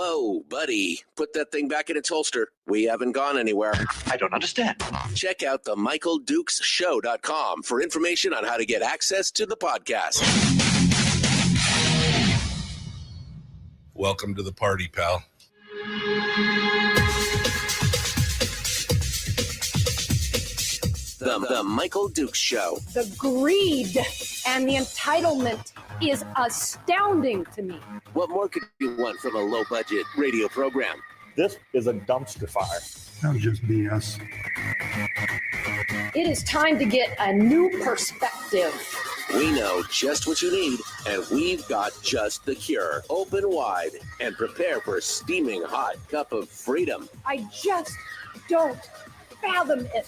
Whoa, buddy. Put that thing back in its holster. We haven't gone anywhere. I don't understand. Check out the MichaelDukesShow.com for information on how to get access to the podcast. Welcome to the party, pal. The Michael Dukes Show. The greed and the entitlement is astounding to me. What more could you want from a low-budget radio program? This is a dumpster fire. That was just BS. It is time to get a new perspective. We know just what you need, and we've got just the cure. Open wide and prepare for a steaming hot cup of freedom. I just don't fathom it.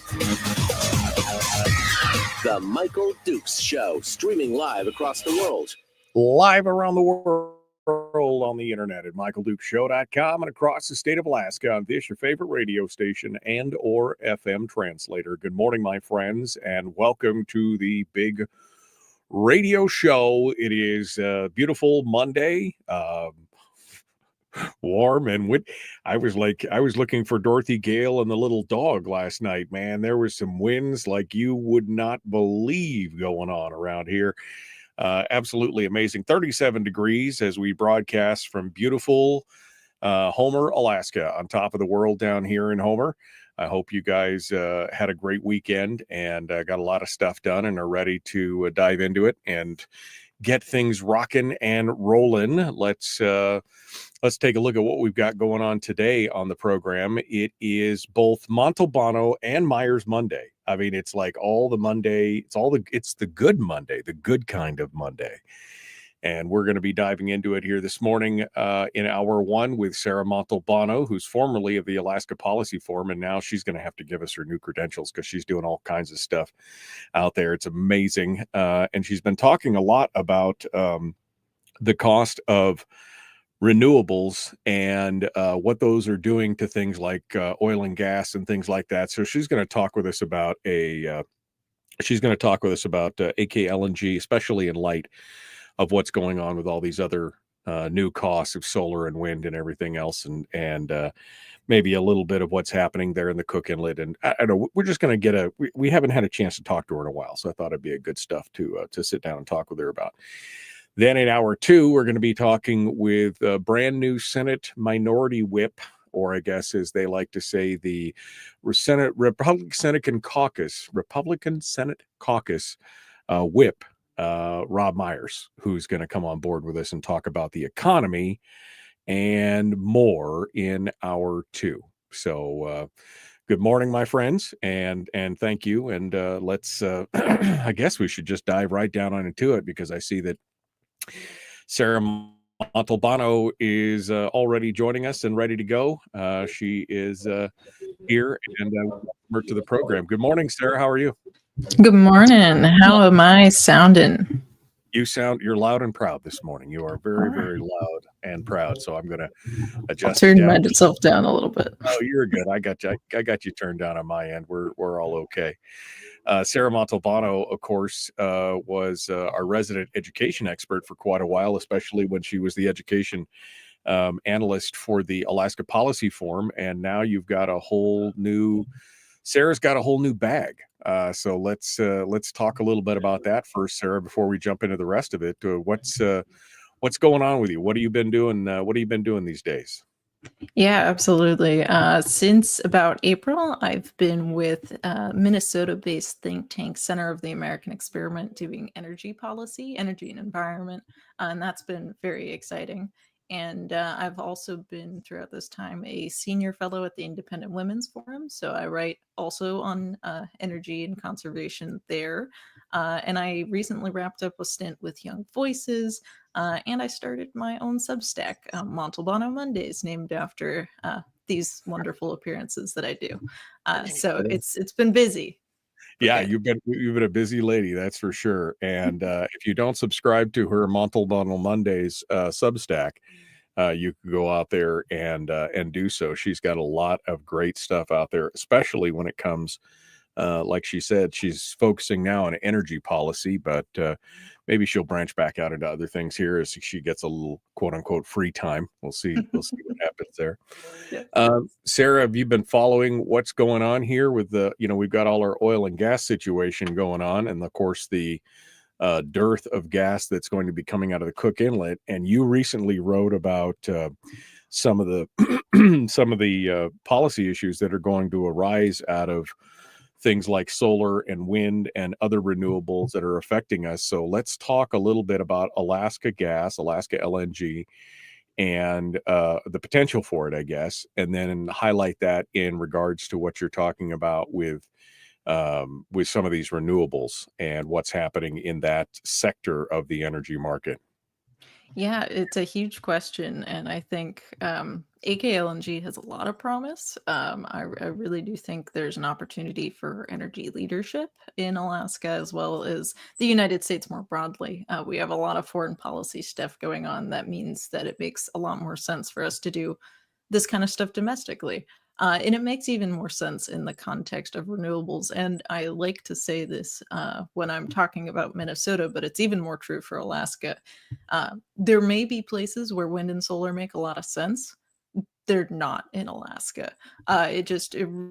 The Michael Dukes Show, streaming live across the world. Live around the world on the internet at michaeldukeshow.com and across the state of Alaska on this, your favorite radio station and or FM translator. Good morning, my friends, and welcome to the big radio show. It is a beautiful Monday, warm and I was looking for Dorothy Gale and the little dog last night, man. There was some winds like you would not believe going on around here. Absolutely amazing. 37 degrees as we broadcast from beautiful Homer, Alaska, on top of the world down here in Homer. I hope you guys had a great weekend and got a lot of stuff done and are ready to dive into it and get things rocking and rolling. Let's take a look at what we've got going on today on the program. It is both Montalbano and Myers Monday. I mean, it's like all the Monday, it's the good Monday, the good kind of Monday. And we're going to be diving into it here this morning in hour one with Sarah Montalbano, who's formerly of the Alaska Policy Forum, and now she's going to have to give us her new credentials because she's doing all kinds of stuff out there. It's amazing. And she's been talking a lot about the cost of renewables and what those are doing to things like oil and gas and things like that. So she's going to talk with us about AKLNG, especially in light of what's going on with all these other new costs of solar and wind and everything else, and maybe a little bit of what's happening there in the Cook Inlet. And I don't know, we're just going to we haven't had a chance to talk to her in a while, so I thought it'd be a good stuff to sit down and talk with her about. Then in hour two, we're going to be talking with a brand new Senate Minority Whip, or I guess as they like to say, the Republican Senate Caucus Whip, Robb Myers, who's going to come on board with us and talk about the economy and more in hour two. So good morning, my friends, and thank you. And let's I guess we should just dive right down into it, because I see that Sarah Montalbano is already joining us and ready to go. She is here, and welcome her to the program. Good morning, Sarah. How are you? Good morning. How am I sounding? You're loud and proud this morning. You are very, very loud and proud. So I'm going to adjust. Turn myself down a little bit. Oh, you're good. I got you turned down on my end. We're all okay. Sarah Montalbano, of course, was our resident education expert for quite a while, especially when she was the education analyst for the Alaska Policy Forum. And now Sarah's got a whole new bag. So let's talk a little bit about that first, Sarah, before we jump into the rest of it. What's going on with you? What have you been doing? What have you been doing these days? Yeah, absolutely. Since about April, I've been with Minnesota-based think tank Center of the American Experiment doing energy policy, energy and environment, and that's been very exciting. And I've also been, throughout this time, a senior fellow at the Independent Women's Forum. So I write also on energy and conservation there. And I recently wrapped up a stint with Young Voices. And I started my own Substack, Montalbano Mondays, named after these wonderful appearances that I do. So it's been busy. Yeah, you've been a busy lady, that's for sure. And if you don't subscribe to her Montalbano Mondays Substack, you can go out there and do so. She's got a lot of great stuff out there, especially when it comes like she said, she's focusing now on energy policy, but maybe she'll branch back out into other things here as she gets a little quote unquote free time. We'll see. We'll see what happens there. Yeah. Sarah, have you been following what's going on here with we've got all our oil and gas situation going on, and of course the dearth of gas that's going to be coming out of the Cook Inlet. And you recently wrote about some of the policy issues that are going to arise out of things like solar and wind and other renewables that are affecting us. So let's talk a little bit about Alaska gas, Alaska LNG, and the potential for it, I guess, and then highlight that in regards to what you're talking about with some of these renewables and what's happening in that sector of the energy market. Yeah, it's a huge question, and I think AKLNG has a lot of promise. I really do think there's an opportunity for energy leadership in Alaska as well as the United States more broadly. We have a lot of foreign policy stuff going on. That means that it makes a lot more sense for us to do this kind of stuff domestically. And it makes even more sense in the context of renewables. And I like to say this when I'm talking about Minnesota, but it's even more true for Alaska. There may be places where wind and solar make a lot of sense. They're not in Alaska. I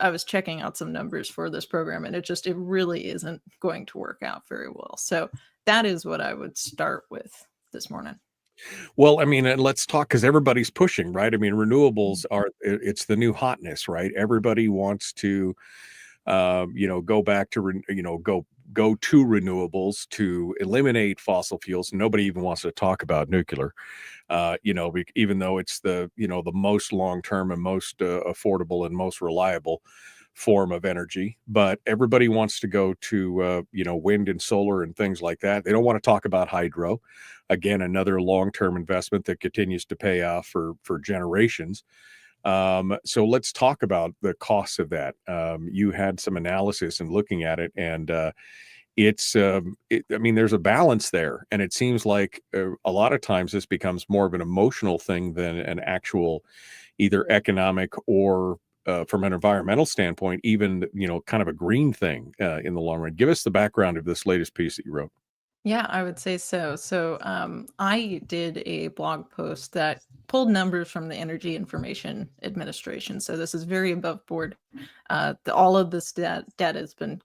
was checking out some numbers for this program, and it really isn't going to work out very well. So that is what I would start with this morning. Well, I mean, and let's talk, because everybody's pushing, right? I mean, renewables it's the new hotness, right? Everybody wants to, go back to, go to renewables to eliminate fossil fuels. Nobody even wants to talk about nuclear, even though it's the most long-term and most affordable and most reliable form of energy. But everybody wants to go to, wind and solar and things like that. They don't want to talk about hydro. Again, another long-term investment that continues to pay off for generations. So let's talk about the costs of that. You had some analysis and looking at it, and there's a balance there, and it seems like a lot of times this becomes more of an emotional thing than an actual either economic or from an environmental standpoint, even kind of a green thing in the long run. Give us the background of this latest piece that you wrote. Yeah, I would say so. So I did a blog post that pulled numbers from the Energy Information Administration. So this is very above board. All of this data has been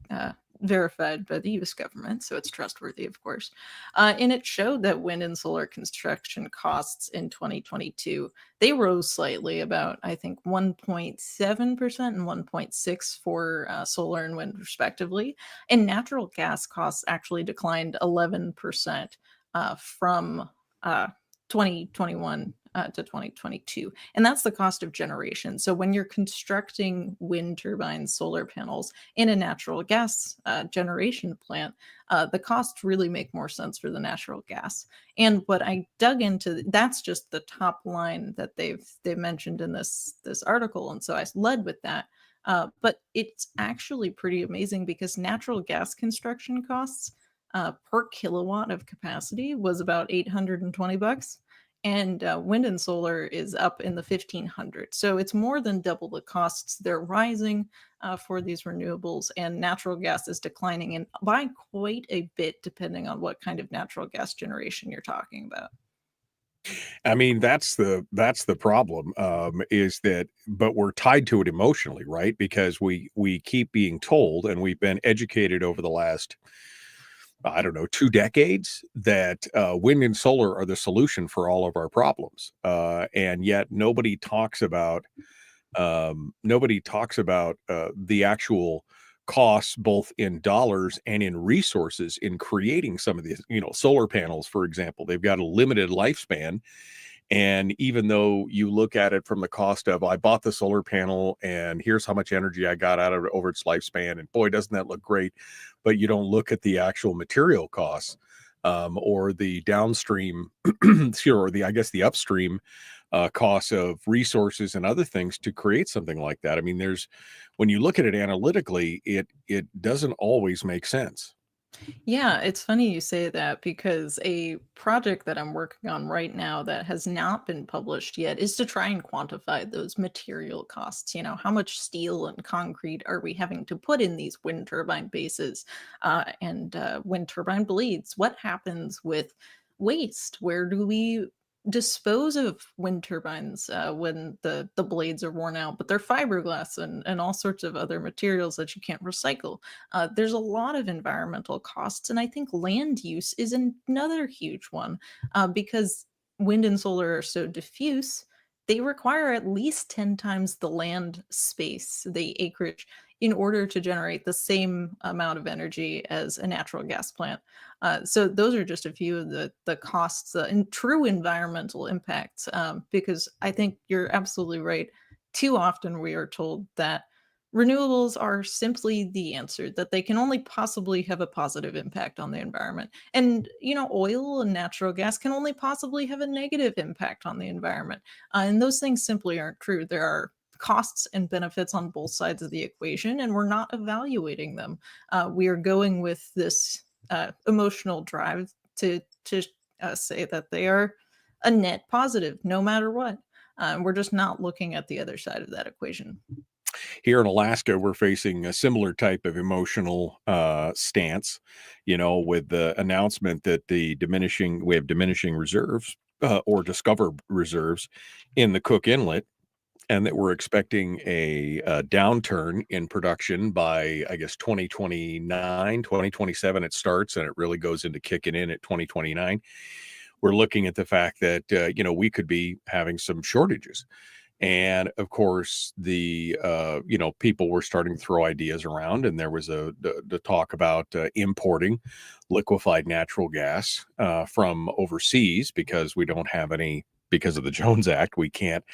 verified by the U.S. government, so it's trustworthy, of course. And it showed that wind and solar construction costs in 2022, they rose slightly, about, I think, 1.7% and 1.6% for solar and wind, respectively. And natural gas costs actually declined 11% from 2021 to 2022. And that's the cost of generation. So when you're constructing wind turbines, solar panels in a natural gas generation plant, the costs really make more sense for the natural gas. And what I dug into, that's just the top line that they've mentioned in this article. And so I led with that. But it's actually pretty amazing because natural gas construction costs per kilowatt of capacity was about $820, and wind and solar is up in the 1,500. So it's more than double the costs. They're rising for these renewables, and natural gas is declining and by quite a bit, depending on what kind of natural gas generation you're talking about. I mean, that's the problem, is that, but we're tied to it emotionally, right? Because we keep being told, and we've been educated over the last, I don't know, 2 decades, that wind and solar are the solution for all of our problems, and yet nobody talks about the actual costs, both in dollars and in resources, in creating some of these. Solar panels, for example, they've got a limited lifespan. And even though you look at it from the cost of, I bought the solar panel and here's how much energy I got out of it over its lifespan, and boy, doesn't that look great, but you don't look at the actual material costs, or the downstream, or the upstream costs of resources and other things to create something like that. I mean, when you look at it analytically, it doesn't always make sense. Yeah, it's funny you say that because a project that I'm working on right now that has not been published yet is to try and quantify those material costs. How much steel and concrete are we having to put in these wind turbine bases and wind turbine blades? What happens with waste? Where do we dispose of wind turbines when the blades are worn out, but they're fiberglass and all sorts of other materials that you can't recycle? There's a lot of environmental costs, and I think land use is another huge one because wind and solar are so diffuse. They require at least 10 times the land space, the acreage, in order to generate the same amount of energy as a natural gas plant. So those are just a few of the costs and true environmental impacts. Because I think you're absolutely right. Too often we are told that renewables are simply the answer, that they can only possibly have a positive impact on the environment. And, oil and natural gas can only possibly have a negative impact on the environment. And those things simply aren't true. There are costs and benefits on both sides of the equation, and we're not evaluating them. We are going with this emotional drive to say that they are a net positive no matter what. We're just not looking at the other side of that equation. Here in Alaska, we're facing a similar type of emotional stance, with the announcement that we have diminishing reserves or discover reserves in the Cook Inlet, and that we're expecting a downturn in production by, I guess, 2029, 2027 it starts, and it really goes into kicking in at 2029. We're looking at the fact that, we could be having some shortages. And of course, the people were starting to throw ideas around, and there was the talk about importing liquefied natural gas from overseas because we don't have any. Because of the Jones Act, we can't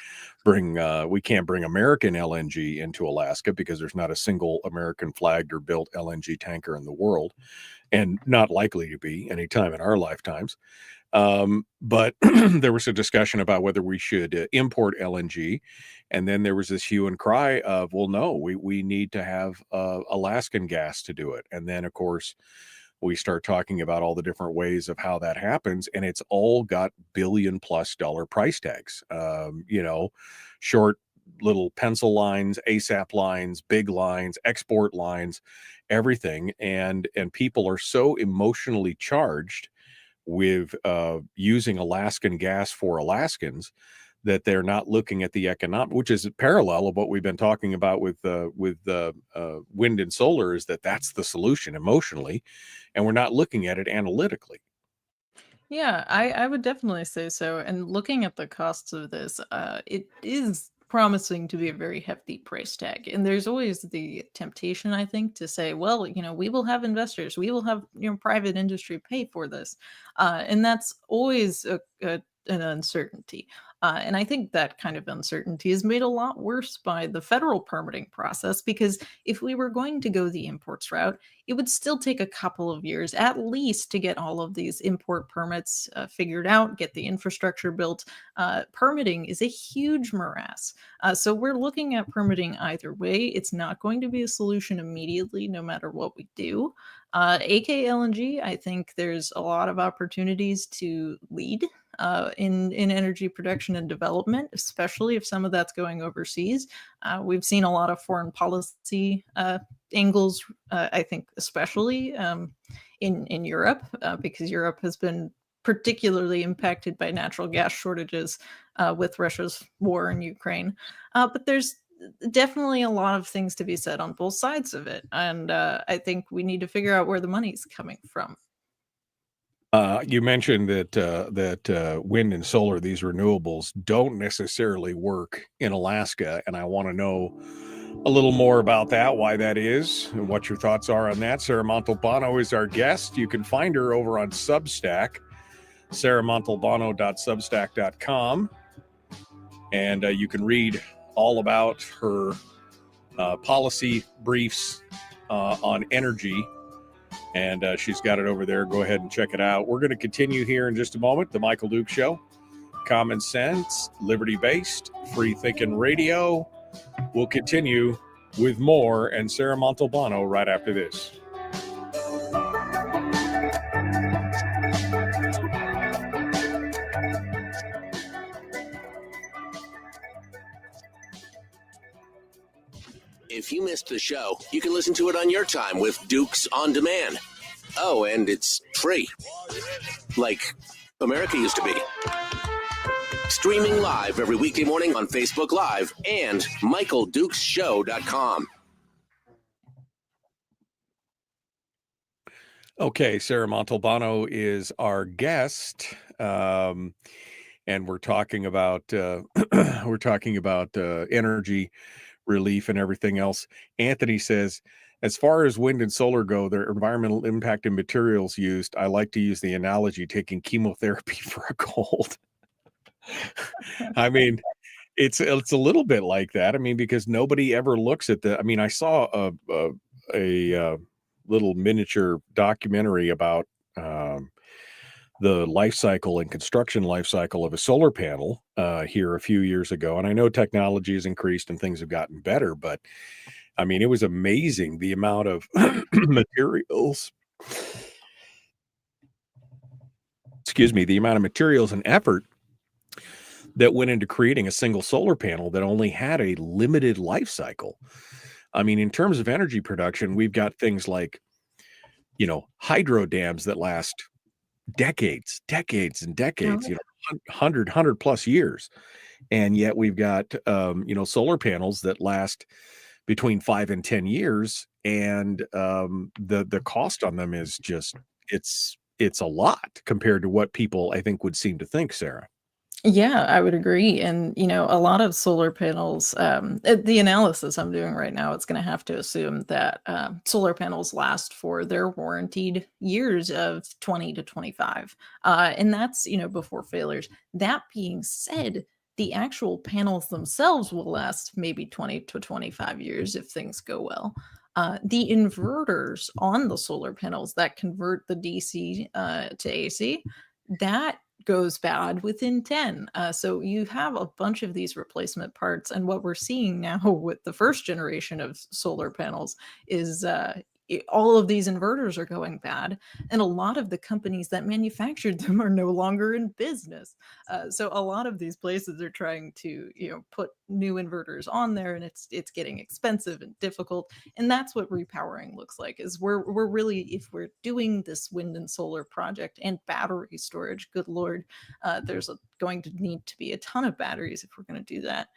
bring American LNG into Alaska because there's not a single American flagged or built LNG tanker in the world, and not likely to be anytime in our lifetimes. But there was a discussion about whether we should import LNG. And then there was this hue and cry of, well, no, we need to have Alaskan gas to do it. And then, of course, we start talking about all the different ways of how that happens. And it's all got $billion+ price tags, short little pencil lines, ASAP lines, big lines, export lines, everything. And people are so emotionally charged with using Alaskan gas for Alaskans that they're not looking at the economic, which is a parallel of what we've been talking about with wind and solar, is that's the solution emotionally, and we're not looking at it analytically. Yeah, I would definitely say so. And looking at the costs of this, it is promising to be a very hefty price tag. And there's always the temptation, I think, to say, well, we will have investors, we will have private industry pay for this, and that's always an uncertainty. And I think that kind of uncertainty is made a lot worse by the federal permitting process, because if we were going to go the imports route, it would still take a couple of years at least to get all of these import permits figured out, get the infrastructure built. Permitting is a huge morass. So we're looking at permitting either way. It's not going to be a solution immediately, no matter what we do. AKLNG, I think there's a lot of opportunities to lead in energy production and development, especially if some of that's going overseas. We've seen a lot of foreign policy angles, I think, especially in Europe, because Europe has been particularly impacted by natural gas shortages with Russia's war in Ukraine. But there's definitely a lot of things to be said on both sides of it. And I think we need to figure out where the money's coming from. You mentioned that wind and solar, these renewables, don't necessarily work in Alaska, and I want to know a little more about that, why that is, and what your thoughts are on that. Sarah Montalbano is our guest. You can find her over on Substack, sarahmontalbano.substack.com, and you can read all about her policy briefs on energy. And she's got it over there. Go ahead and check it out. We're going to continue here in just a moment. The Michael Duke Show. Common sense, liberty-based, free-thinking radio. We'll continue with more and Sarah Montalbano right after this. If you missed the show, you can listen to it on your time with Dukes On Demand. Oh, and it's free. Like America used to be. Streaming live every weekday morning on Facebook Live and MichaelDukesShow.com. Okay, Sarah Montalbano is our guest, and we're talking about energy relief and everything else. Anthony says, as far as wind and solar go, their environmental impact and materials used, I like to use the analogy taking chemotherapy for a cold. I mean, it's a little bit like that. I mean, because nobody ever looks at I saw a little miniature documentary about the life cycle and construction life cycle of a solar panel here a few years ago. And I know technology has increased and things have gotten better, but I mean, it was amazing the amount of materials, the amount of materials and effort that went into creating a single solar panel that only had a limited life cycle. I mean, in terms of energy production, we've got things like, hydro dams that last decades and decades, 100 plus years. And yet we've got, solar panels that last between 5 and 10 years. And the cost on them is just, it's a lot compared to what people, I think, would seem to think, Sarah. Yeah, I would agree. And, a lot of solar panels, the analysis I'm doing right now, it's going to have to assume that solar panels last for their warranted years of 20 to 25. And that's, before failures. That being said, the actual panels themselves will last maybe 20 to 25 years if things go well. The inverters on the solar panels that convert the DC to AC, that goes bad within 10. So you have a bunch of these replacement parts. And what we're seeing now with the first generation of solar panels is all of these inverters are going bad. And a lot of the companies that manufactured them are no longer in business. So a lot of these places are trying to, put new inverters on there, and it's getting expensive and difficult. And that's what repowering looks like, is we're really, if we're doing this wind and solar project and battery storage, good Lord, there's going to need to be a ton of batteries if we're going to do that.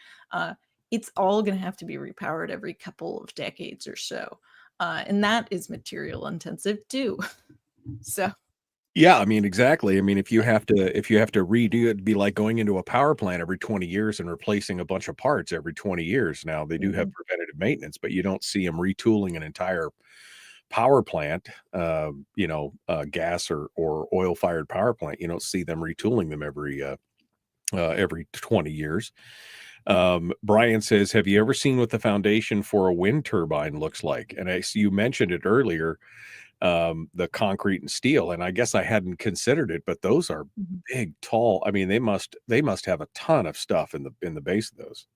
It's all going to have to be repowered every couple of decades or so. And that is material intensive too. So yeah, I mean, exactly. I mean, if you have to redo it, it'd be like going into a power plant every 20 years and replacing a bunch of parts every 20 years. Now they do have preventative maintenance, but you don't see them retooling an entire power plant, gas or oil fired power plant. You don't see them retooling them every 20 years. Brian says, have you ever seen what the foundation for a wind turbine looks like? And you mentioned it earlier, the concrete and steel, and I guess I hadn't considered it, but those are big, tall. I mean, they must have a ton of stuff in the base of those.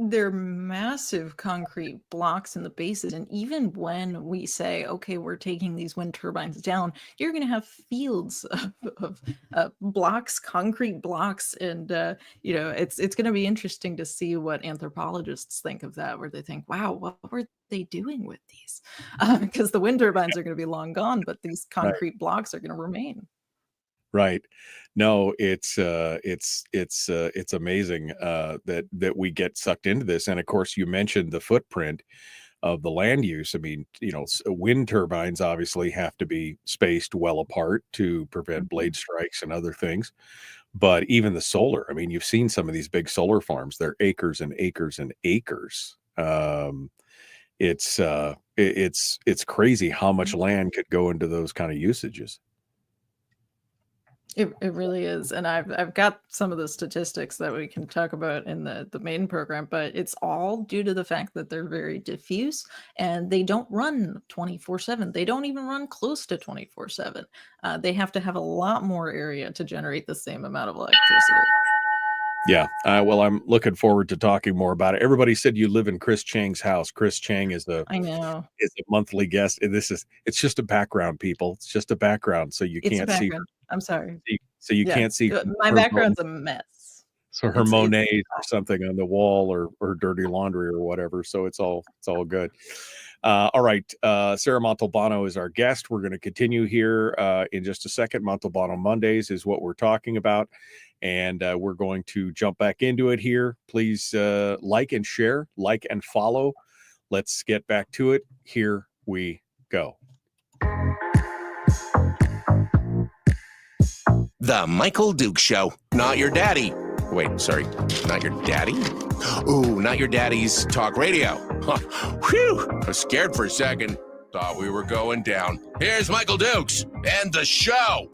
They're massive concrete blocks in the bases. And even when we say, okay, we're taking these wind turbines down, you're going to have fields of blocks, concrete blocks. And, it's going to be interesting to see what anthropologists think of that, where they think, wow, what were they doing with these? Because the wind turbines are going to be long gone, but these concrete blocks are going to remain. Right. No, it's amazing that we get sucked into this. And of course, you mentioned the footprint of the land use. I mean, wind turbines obviously have to be spaced well apart to prevent blade strikes and other things. But even the solar, I mean, you've seen some of these big solar farms, they're acres and acres and acres. It's crazy how much land could go into those kind of usages. It really is. And I've got some of the statistics that we can talk about in the main program, but it's all due to the fact that they're very diffuse and they don't run 24/7. They don't even run close to 24/7. They have to have a lot more area to generate the same amount of electricity. Yeah. Well, I'm looking forward to talking more about it. Everybody said you live in Chris Chang's house. Chris Chang is I know. is a monthly guest. And it's just a background, people. It's just a background. So you It's a can't see her. background. I'm sorry. So you can't see My background's a mess. So her It's Monet or something on the wall, or dirty laundry or whatever. So it's all good. All right. Sarah Montalbano is our guest. We're going to continue here in just a second. Montalbano Mondays is what we're talking about. And we're going to jump back into it here. Please like and share, like and follow. Let's get back to it. Here we go. The Michael Duke Show. Not your daddy. Wait, sorry. Not your daddy? Ooh, not your daddy's talk radio. Huh. Whew. I was scared for a second. Thought we were going down. Here's Michael Dukes and the show.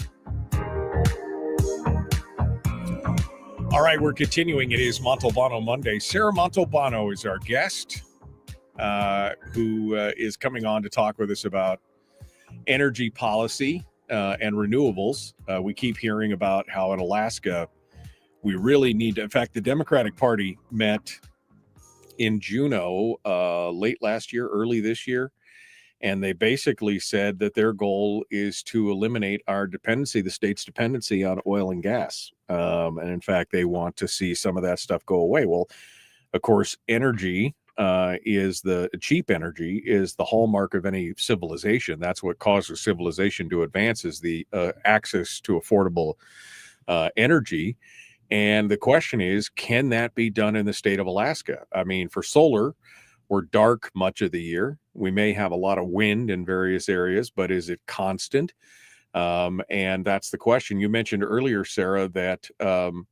All right, we're continuing. It is Montalbano Monday. Sarah Montalbano is our guest, who is coming on to talk with us about energy policy and renewables. We keep hearing about how in Alaska, we really need to, in fact, the Democratic Party met in Juneau late last year, early this year, and they basically said that their goal is to eliminate our dependency, the state's dependency on oil and gas. And in fact, they want to see some of that stuff go away. Well, of course, energy is the cheap energy is the hallmark of any civilization. That's what causes civilization to advance, is the access to affordable energy. And the question is, can that be done in the state of Alaska? I mean, for solar, we're dark much of the year. We may have a lot of wind in various areas, but is it constant? And that's the question. You mentioned earlier, Sarah, that wind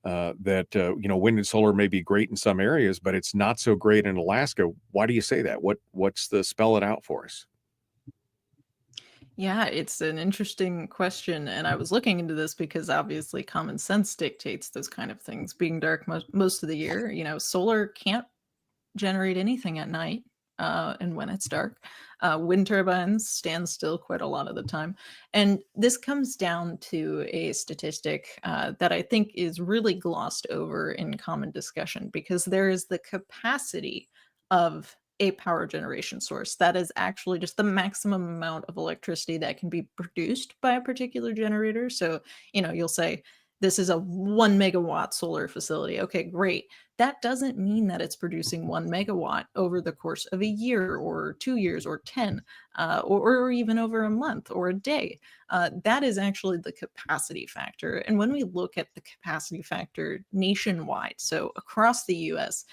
and solar may be great in some areas, but it's not so great in Alaska. Why do you say that? What's the spell it out for us? Yeah, it's an interesting question. And I was looking into this because obviously common sense dictates those kind of things. Being dark most of the year, solar can't generate anything at night and when it's dark. Wind turbines stand still quite a lot of the time. And this comes down to a statistic that I think is really glossed over in common discussion, because there is the capacity of a power generation source. That is actually just the maximum amount of electricity that can be produced by a particular generator. So, you'll say, this is a 1 megawatt solar facility. Okay, great. That doesn't mean that it's producing 1 megawatt over the course of a year or 2 years or 10, or even over a month or a day. That is actually the capacity factor. And when we look at the capacity factor nationwide, so across the US,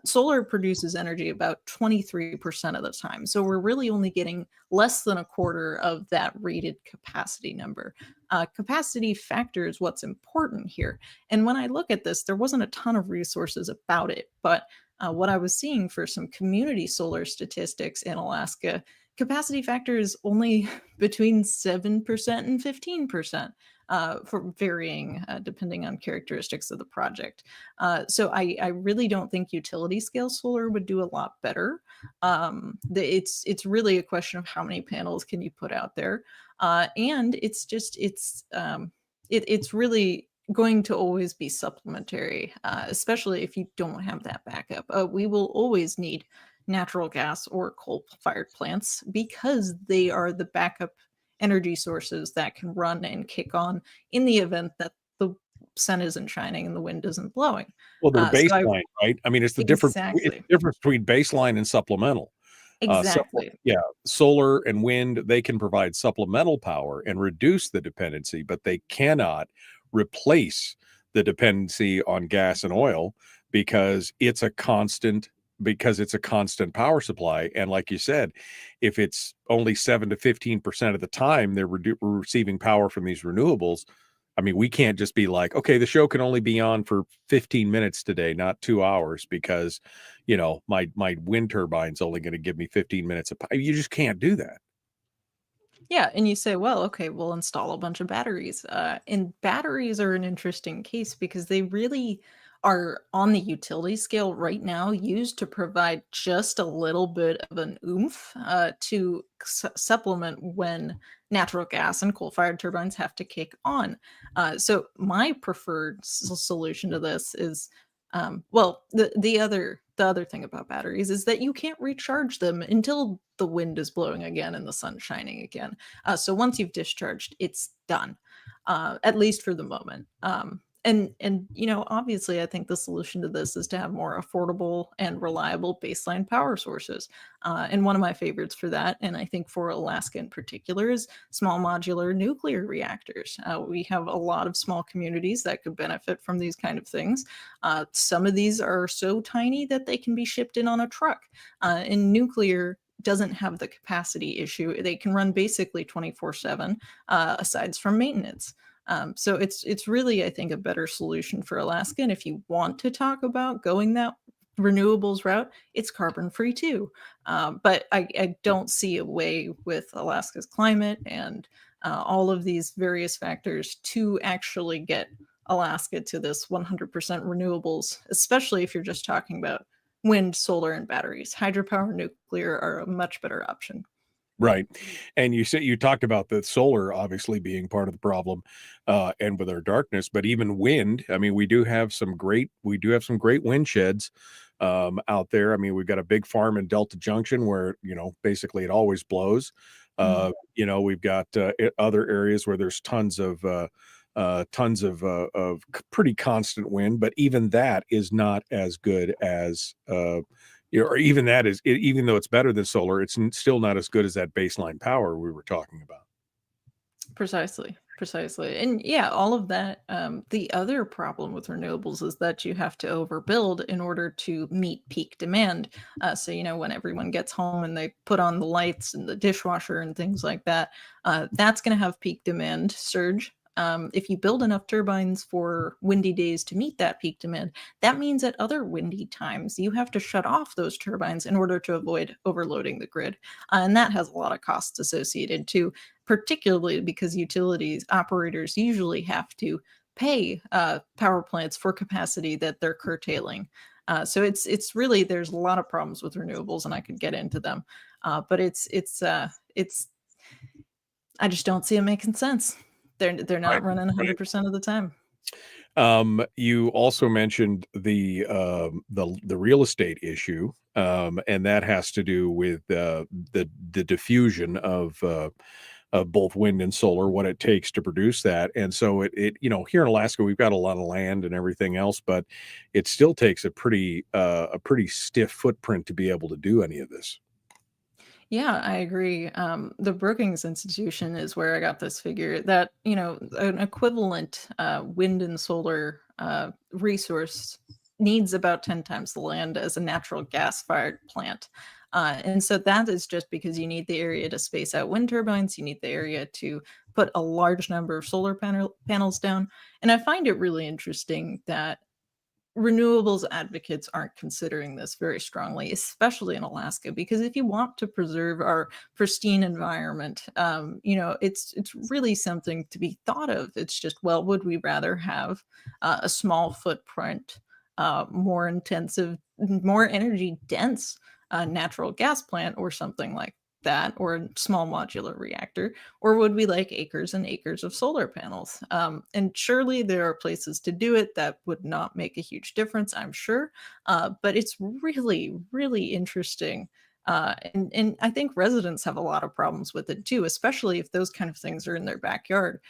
solar produces energy about 23% of the time. So we're really only getting less than a quarter of that rated capacity number. Capacity factor is what's important here. And when I look at this, there wasn't a ton of resources about it. But what I was seeing for some community solar statistics in Alaska, capacity factor is only between 7% and 15%. For varying depending on characteristics of the project. So I really don't think utility scale solar would do a lot better. It's really a question of how many panels can you put out there, and it's really going to always be supplementary, especially if you don't have that backup. We will always need natural gas or coal-fired plants because they are the backup energy sources that can run and kick on in the event that the sun isn't shining and the wind isn't blowing. Well, they're baseline, right? I mean, it's the difference. Exactly. It's the difference between baseline and supplemental. Exactly. Solar and wind, they can provide supplemental power and reduce the dependency, but they cannot replace the dependency on gas and oil because it's a constant power supply. And like you said, if it's only 7 to 15% of the time they're receiving power from these renewables, I mean, we can't just be like, okay, the show can only be on for 15 minutes today, not 2 hours, because, my wind turbine's only going to give me 15 minutes of power. You just can't do that. Yeah, and you say, well, okay, we'll install a bunch of batteries. And batteries are an interesting case because they really are on the utility scale right now used to provide just a little bit of an oomph to supplement when natural gas and coal-fired turbines have to kick on. So my preferred solution to this is, the other thing about batteries is that you can't recharge them until the wind is blowing again and the sun's shining again. So once you've discharged, it's done, at least for the moment. And obviously, I think the solution to this is to have more affordable and reliable baseline power sources. And one of my favorites for that, and I think for Alaska in particular, is small modular nuclear reactors. We have a lot of small communities that could benefit from these kind of things. Some of these are so tiny that they can be shipped in on a truck. And nuclear doesn't have the capacity issue. They can run basically 24/7, aside from maintenance. So it's really, I think, a better solution for Alaska. And if you want to talk about going that renewables route, it's carbon free too. But I don't see a way with Alaska's climate and all of these various factors to actually get Alaska to this 100% renewables, especially if you're just talking about wind, solar, and batteries. Hydropower, nuclear are a much better option. Right. And you talked about the solar obviously being part of the problem, and with our darkness, but even wind. I mean, we do have some great wind sheds out there. I mean, we've got a big farm in Delta Junction where, basically it always blows. Mhm. We've got other areas where there's tons of pretty constant wind, but even that is not as good as or even that is, even though it's better than solar, it's still not as good as that baseline power we were talking about. Precisely, precisely. And yeah, all of that. The other problem with renewables is that you have to overbuild in order to meet peak demand. So, when everyone gets home and they put on the lights and the dishwasher and things like that, that's going to have peak demand surge. If you build enough turbines for windy days to meet that peak demand, that means at other windy times, you have to shut off those turbines in order to avoid overloading the grid. And that has a lot of costs associated too, particularly because utilities operators usually have to pay power plants for capacity that they're curtailing. So it's really, there's a lot of problems with renewables, and I could get into them, but it's I just don't see it making sense. They're Right. not running Right. 100% of the time. You also mentioned the real estate issue, and that has to do with the diffusion of both wind and solar, what it takes to produce that. And so here in Alaska, we've got a lot of land and everything else, but it still takes a pretty stiff footprint to be able to do any of this. Yeah, I agree. The Brookings Institution is where I got this figure that, an equivalent wind and solar resource needs about 10 times the land as a natural gas fired plant. And so that is just because you need the area to space out wind turbines, you need the area to put a large number of solar panels down. And I find it really interesting that renewables advocates aren't considering this very strongly, especially in Alaska, because if you want to preserve our pristine environment, it's really something to be thought of. It's just, well, would we rather have a small footprint, more intensive, more energy dense natural gas plant or something like that, or a small modular reactor, or would we like acres and acres of solar panels? And surely there are places to do it that would not make a huge difference, I'm sure. But it's really, really interesting. And I think residents have a lot of problems with it too, especially if those kind of things are in their backyard.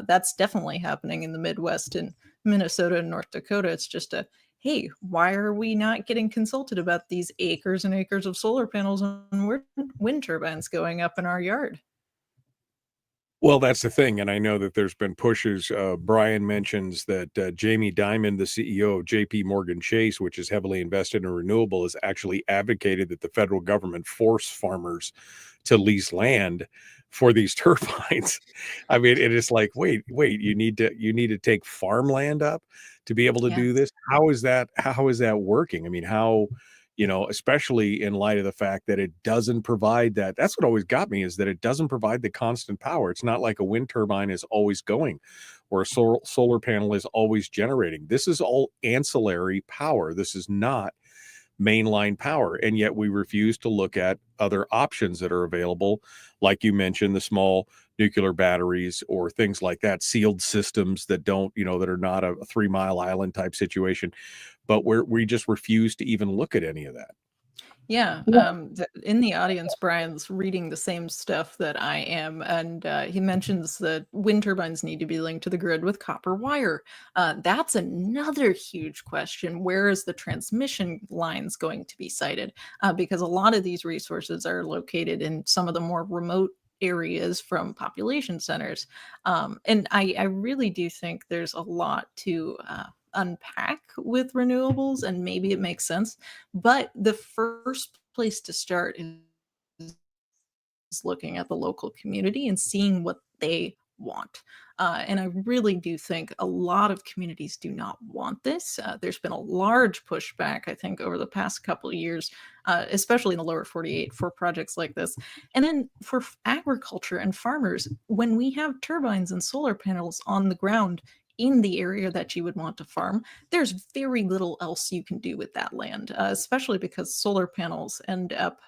That's definitely happening in the Midwest and Minnesota and North Dakota. It's just hey, why are we not getting consulted about these acres and acres of solar panels and wind turbines going up in our yard? Well, that's the thing, and I know that there's been pushes. Brian mentions that Jamie Dimon, the CEO of J.P. Morgan Chase, which is heavily invested in renewable, has actually advocated that the federal government force farmers to lease land for these turbines. I mean, it is like, wait, you need to take farmland up to be able to Yeah. do this. How is that working? I mean, how, especially in light of the fact that it doesn't provide that. That's what always got me, is that it doesn't provide the constant power. It's not like a wind turbine is always going or a solar panel is always generating. This is all ancillary power. This is not mainline power. And yet we refuse to look at other options that are available. Like you mentioned, the small nuclear batteries or things like that, sealed systems that don't, that are not a 3 Mile Island type situation. But we just refuse to even look at any of that. Yeah, in the audience, Brian's reading the same stuff that I am, and he mentions that wind turbines need to be linked to the grid with copper wire. That's another huge question. Where is the transmission lines going to be sited? Because a lot of these resources are located in some of the more remote areas from population centers. And I really do think there's a lot to unpack with renewables, and maybe it makes sense. But the first place to start is looking at the local community and seeing what they want. And I really do think a lot of communities do not want this. There's been a large pushback, I think, over the past couple of years, especially in the lower 48 for projects like this. And then for agriculture and farmers, when we have turbines and solar panels on the ground in the area that you would want to farm, there's very little else you can do with that land, especially because solar panels end up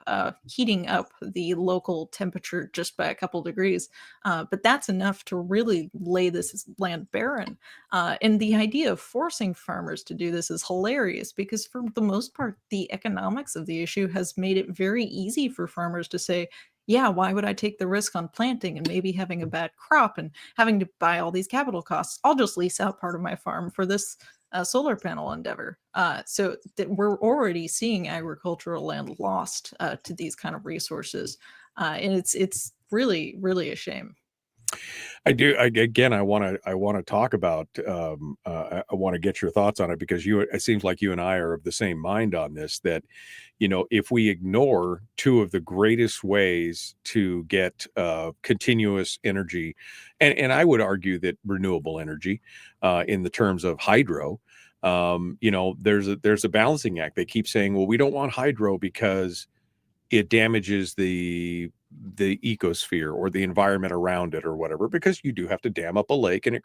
heating up the local temperature just by a couple degrees. But that's enough to really lay this land barren. And the idea of forcing farmers to do this is hilarious because, for the most part, the economics of the issue has made it very easy for farmers to say, yeah, why would I take the risk on planting and maybe having a bad crop and having to buy all these capital costs? I'll just lease out part of my farm for this solar panel endeavor. So that we're already seeing agricultural land lost to these kind of resources, and it's really a shame. Again, I want to talk about. I want to get your thoughts on it because it seems like you and I are of the same mind on this. That, if we ignore two of the greatest ways to get continuous energy, and I would argue that renewable energy, in the terms of hydro, there's a balancing act. They keep saying, well, we don't want hydro because it damages the ecosphere or the environment around it or whatever, because you do have to dam up a lake and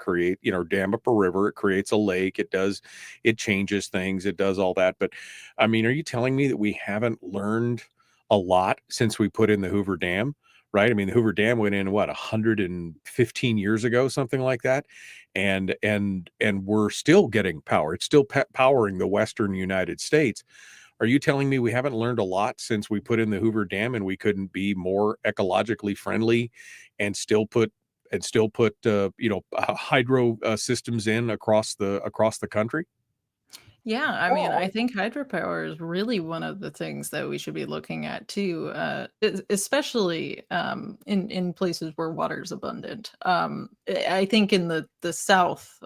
dam up a river, it creates a lake, it changes things, it does all that. But I mean, are you telling me that we haven't learned a lot since we put in the Hoover Dam? Right? I mean, the Hoover Dam went in 115 years ago, something like that, and we're still getting power. It's still powering the Western United States. Are you telling me we haven't learned a lot since we put in the Hoover Dam and we couldn't be more ecologically friendly and still put hydro systems in across the country? Yeah, I mean, I think hydropower is really one of the things that we should be looking at too, especially in places where water is abundant. I think in the southwest,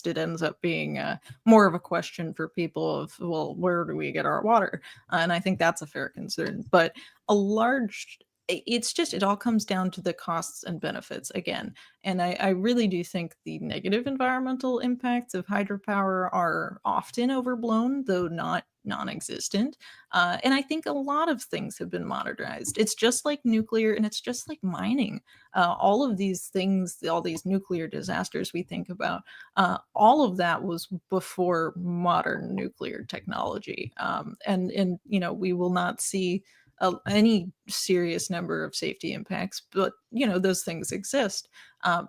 it ends up being more of a question for people of, well, where do we get our water? And I think that's a fair concern. But a large it all comes down to the costs and benefits again. And I really do think the negative environmental impacts of hydropower are often overblown, though not non-existent. And I think a lot of things have been modernized. It's just like nuclear and it's just like mining. All of these things, all these nuclear disasters we think about, all of that was before modern nuclear technology. And we will not see any serious number of safety impacts, but those things exist.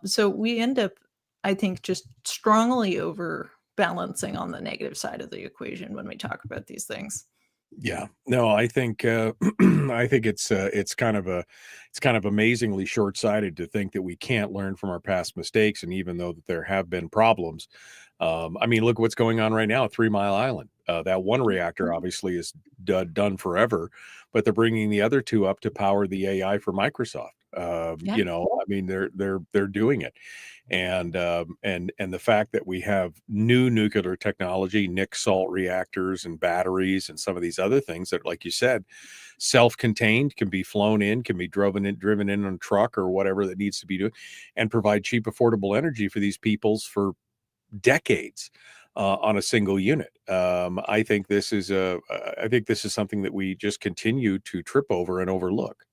So we end up, I think, just strongly overbalancing on the negative side of the equation when we talk about these things. Yeah, no, I think I think it's kind of amazingly short-sighted to think that we can't learn from our past mistakes, and even though that there have been problems, I mean, look what's going on right now at 3 Mile Island. That one reactor obviously is done forever, but they're bringing the other two up to power the AI for Microsoft. Yeah. I mean, they're doing it, and the fact that we have new nuclear technology, Nick salt reactors and batteries and some of these other things that, like you said, self-contained, can be flown in, can be driven in on a truck or whatever that needs to be doing, and provide cheap, affordable energy for these peoples for decades. On a single unit. I think this is something that we just continue to trip over and overlook.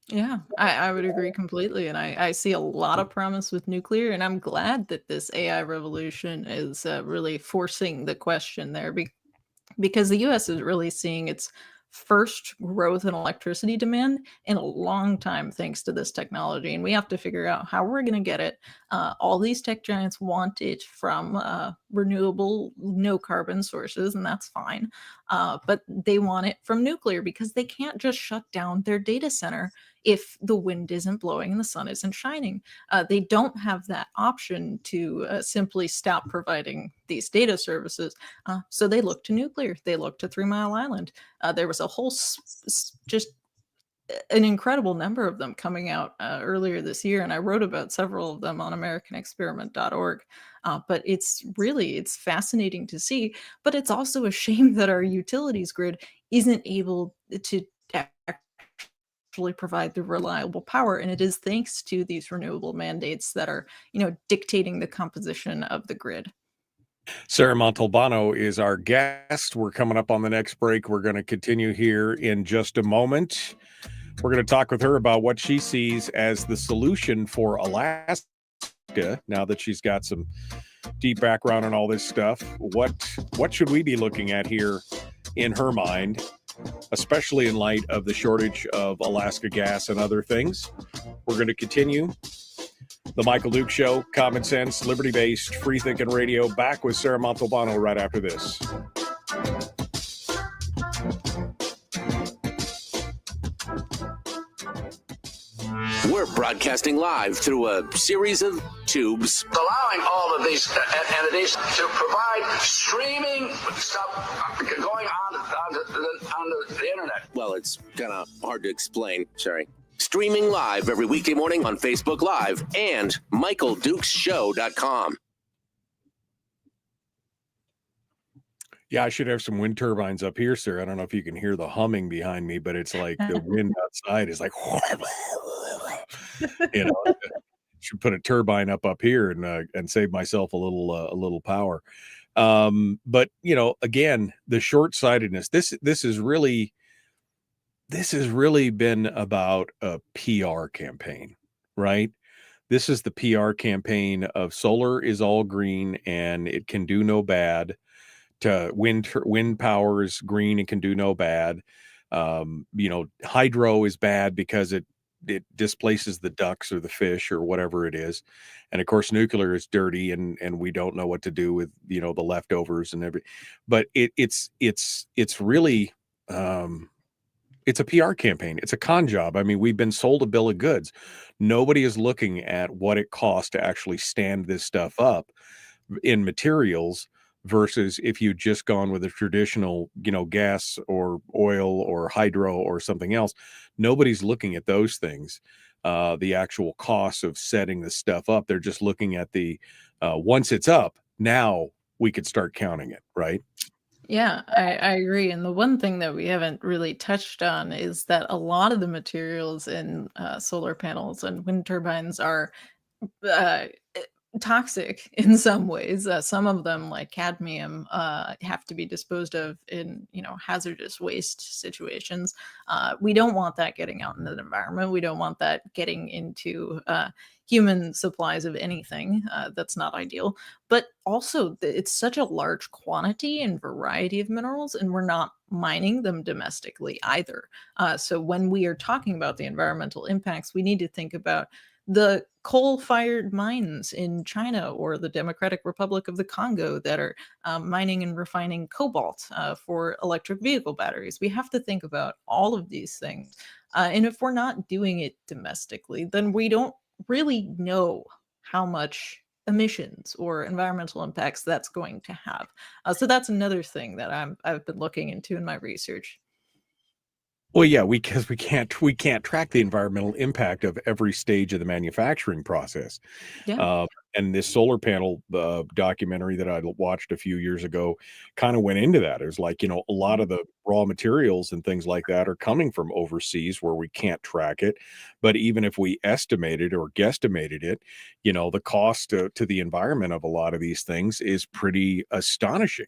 Yeah, I would agree completely. And I see a lot of promise with nuclear. And I'm glad that this AI revolution is really forcing the question there because the US is really seeing its first growth in electricity demand in a long time thanks to this technology. And we have to figure out how we're going to get it. All these tech giants want it from renewable, no carbon sources, and that's fine. But they want it from nuclear because they can't just shut down their data center if the wind isn't blowing and the sun isn't shining. They don't have that option to simply stop providing these data services. So they look to nuclear. They look to 3 Mile Island. There was a whole just an incredible number of them coming out earlier this year, and I wrote about several of them on americanexperiment.org. But it's fascinating to see, but it's also a shame that our utilities grid isn't able to actually provide the reliable power, and it is thanks to these renewable mandates that are, dictating the composition of the grid. Sarah Montalbano is our guest. We're coming up on the next break. We're going to continue here in just a moment. We're going to talk with her about what she sees as the solution for Alaska now that she's got some deep background on all this stuff. What should we be looking at here in her mind, especially in light of the shortage of Alaska gas and other things? We're going to continue. The Michael Duke Show, common sense, liberty-based, free-thinking radio, back with Sarah Montalbano right after this. We're broadcasting live through a series of tubes, allowing all of these entities to provide streaming stuff going on the internet. Well, it's kind of hard to explain. Sorry. Streaming live every weekday morning on Facebook Live and MichaelDukesShow.com. Yeah, I should have some wind turbines up here, sir. I don't know if you can hear the humming behind me, but it's like the wind outside is like, should put a turbine up here and save myself a little power. But again, the short-sightedness. This has really been about a PR campaign, right? This is the PR campaign of solar is all green and it can do no bad. To wind power is green and can do no bad. Hydro is bad because it displaces the ducks or the fish or whatever it is. And of course, nuclear is dirty and we don't know what to do with, the leftovers and everything. But it's really, it's a PR campaign. It's a con job. I mean, we've been sold a bill of goods. Nobody is looking at what it costs to actually stand this stuff up in materials versus if you just gone with a traditional, gas or oil or hydro or something else. Nobody's looking at those things, the actual costs of setting the stuff up. They're just looking at the once it's up, now we could start counting it, right? Yeah, I agree. And the one thing that we haven't really touched on is that a lot of the materials in solar panels and wind turbines are toxic in some ways. Some of them, like cadmium, have to be disposed of in hazardous waste situations. We don't want that getting out into the environment. We don't want that getting into human supplies of anything. That's not ideal. But also, it's such a large quantity and variety of minerals, and we're not mining them domestically either. So when we are talking about the environmental impacts, we need to think about the coal-fired mines in China or the Democratic Republic of the Congo that are mining and refining cobalt for electric vehicle batteries. We have to think about all of these things. And if we're not doing it domestically, then we don't really know how much emissions or environmental impacts that's going to have. So that's another thing that I've been looking into in my research. Well, yeah, because we can't track the environmental impact of every stage of the manufacturing process. Yeah. And this solar panel documentary that I watched a few years ago kind of went into that. It was like, a lot of the raw materials and things like that are coming from overseas where we can't track it. But even if we estimated or guesstimated it, the cost to the environment of a lot of these things is pretty astonishing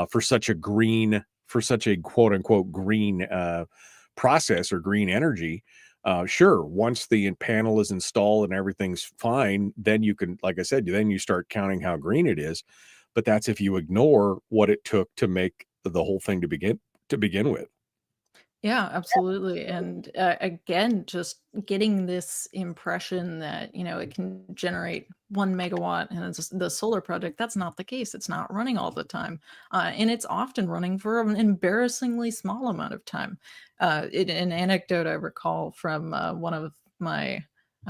for such a quote unquote green process or green energy. Sure, once the panel is installed and everything's fine, then you can, like I said, then you start counting how green it is. But that's if you ignore what it took to make the whole thing to begin with. Yeah, absolutely. And again, just getting this impression that, it can generate 1 megawatt and it's the solar project, that's not the case. It's not running all the time. And it's often running for an embarrassingly small amount of time. An anecdote I recall from one of my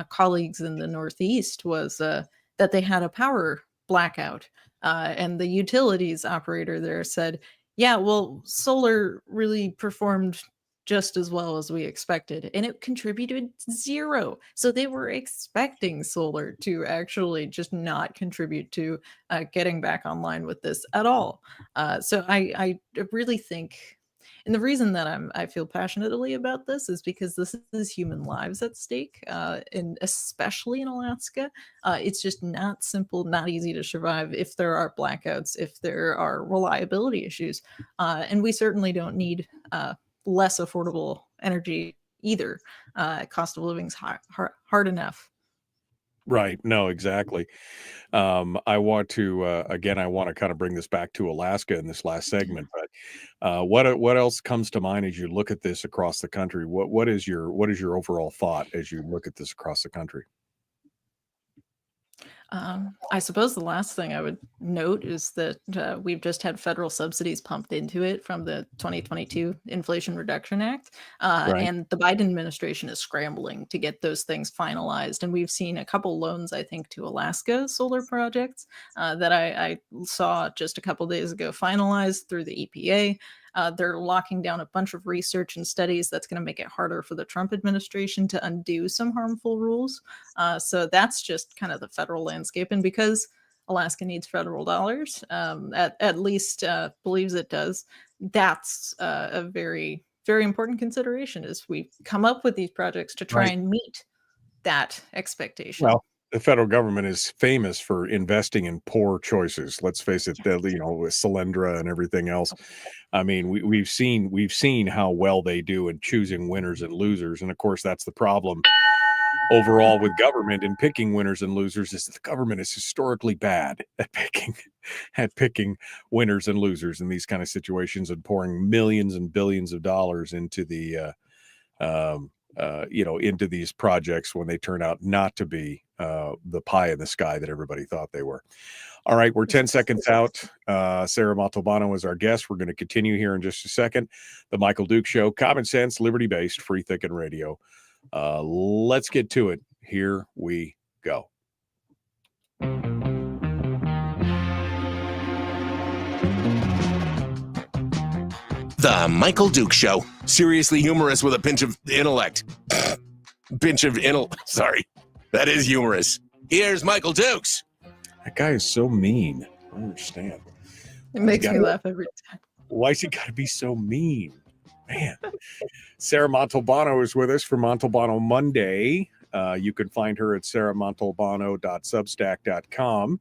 colleagues in the Northeast was that they had a power blackout. And the utilities operator there said, yeah, well, solar really performed just as well as we expected, and it contributed zero. So they were expecting solar to actually just not contribute to getting back online with this at all. So I really think, and the reason that I feel passionately about this is because this is human lives at stake, and especially in Alaska, it's just not simple, not easy to survive if there are blackouts, if there are reliability issues, and we certainly don't need less affordable energy either. Cost of living's hard enough. Right. No, exactly. I want to again, I want to kind of bring this back to Alaska in this last segment, but what else comes to mind as you look at this across the country? What is your overall thought as you look at this across the country? I suppose the last thing I would note is that we've just had federal subsidies pumped into it from the 2022 Inflation Reduction Act. Right. And the Biden administration is scrambling to get those things finalized. And we've seen a couple loans, I think, to Alaska solar projects that I saw just a couple days ago finalized through the EPA. They're locking down a bunch of research and studies that's going to make it harder for the Trump administration to undo some harmful rules. So that's just kind of the federal landscape. And because Alaska needs federal dollars, at least believes it does, that's a very, very important consideration as we come up with these projects to try Right. and meet that expectation. Well, the federal government is famous for investing in poor choices. Let's face it, with Solyndra and everything else. I mean, we've seen how well they do in choosing winners and losers, and of course, that's the problem overall with government and picking winners and losers is the government is historically bad at picking winners and losers in these kind of situations and pouring millions and billions of dollars into into these projects when they turn out not to be the pie in the sky that everybody thought they were. All right, we're 10 seconds out. Sarah Montalbano is our guest. We're going to continue here in just a second. The Michael Duke Show, common sense, liberty-based, free thinking radio. Let's get to it. Here we go. The Michael Duke Show. Seriously humorous with a pinch of intellect. Sorry. That is humorous. Here's Michael Dukes. That guy is so mean. I don't understand. It makes me laugh every time. Why's he got to be so mean? Man. Sarah Montalbano is with us for Montalbano Monday. You can find her at sarahmontalbano.substack.com.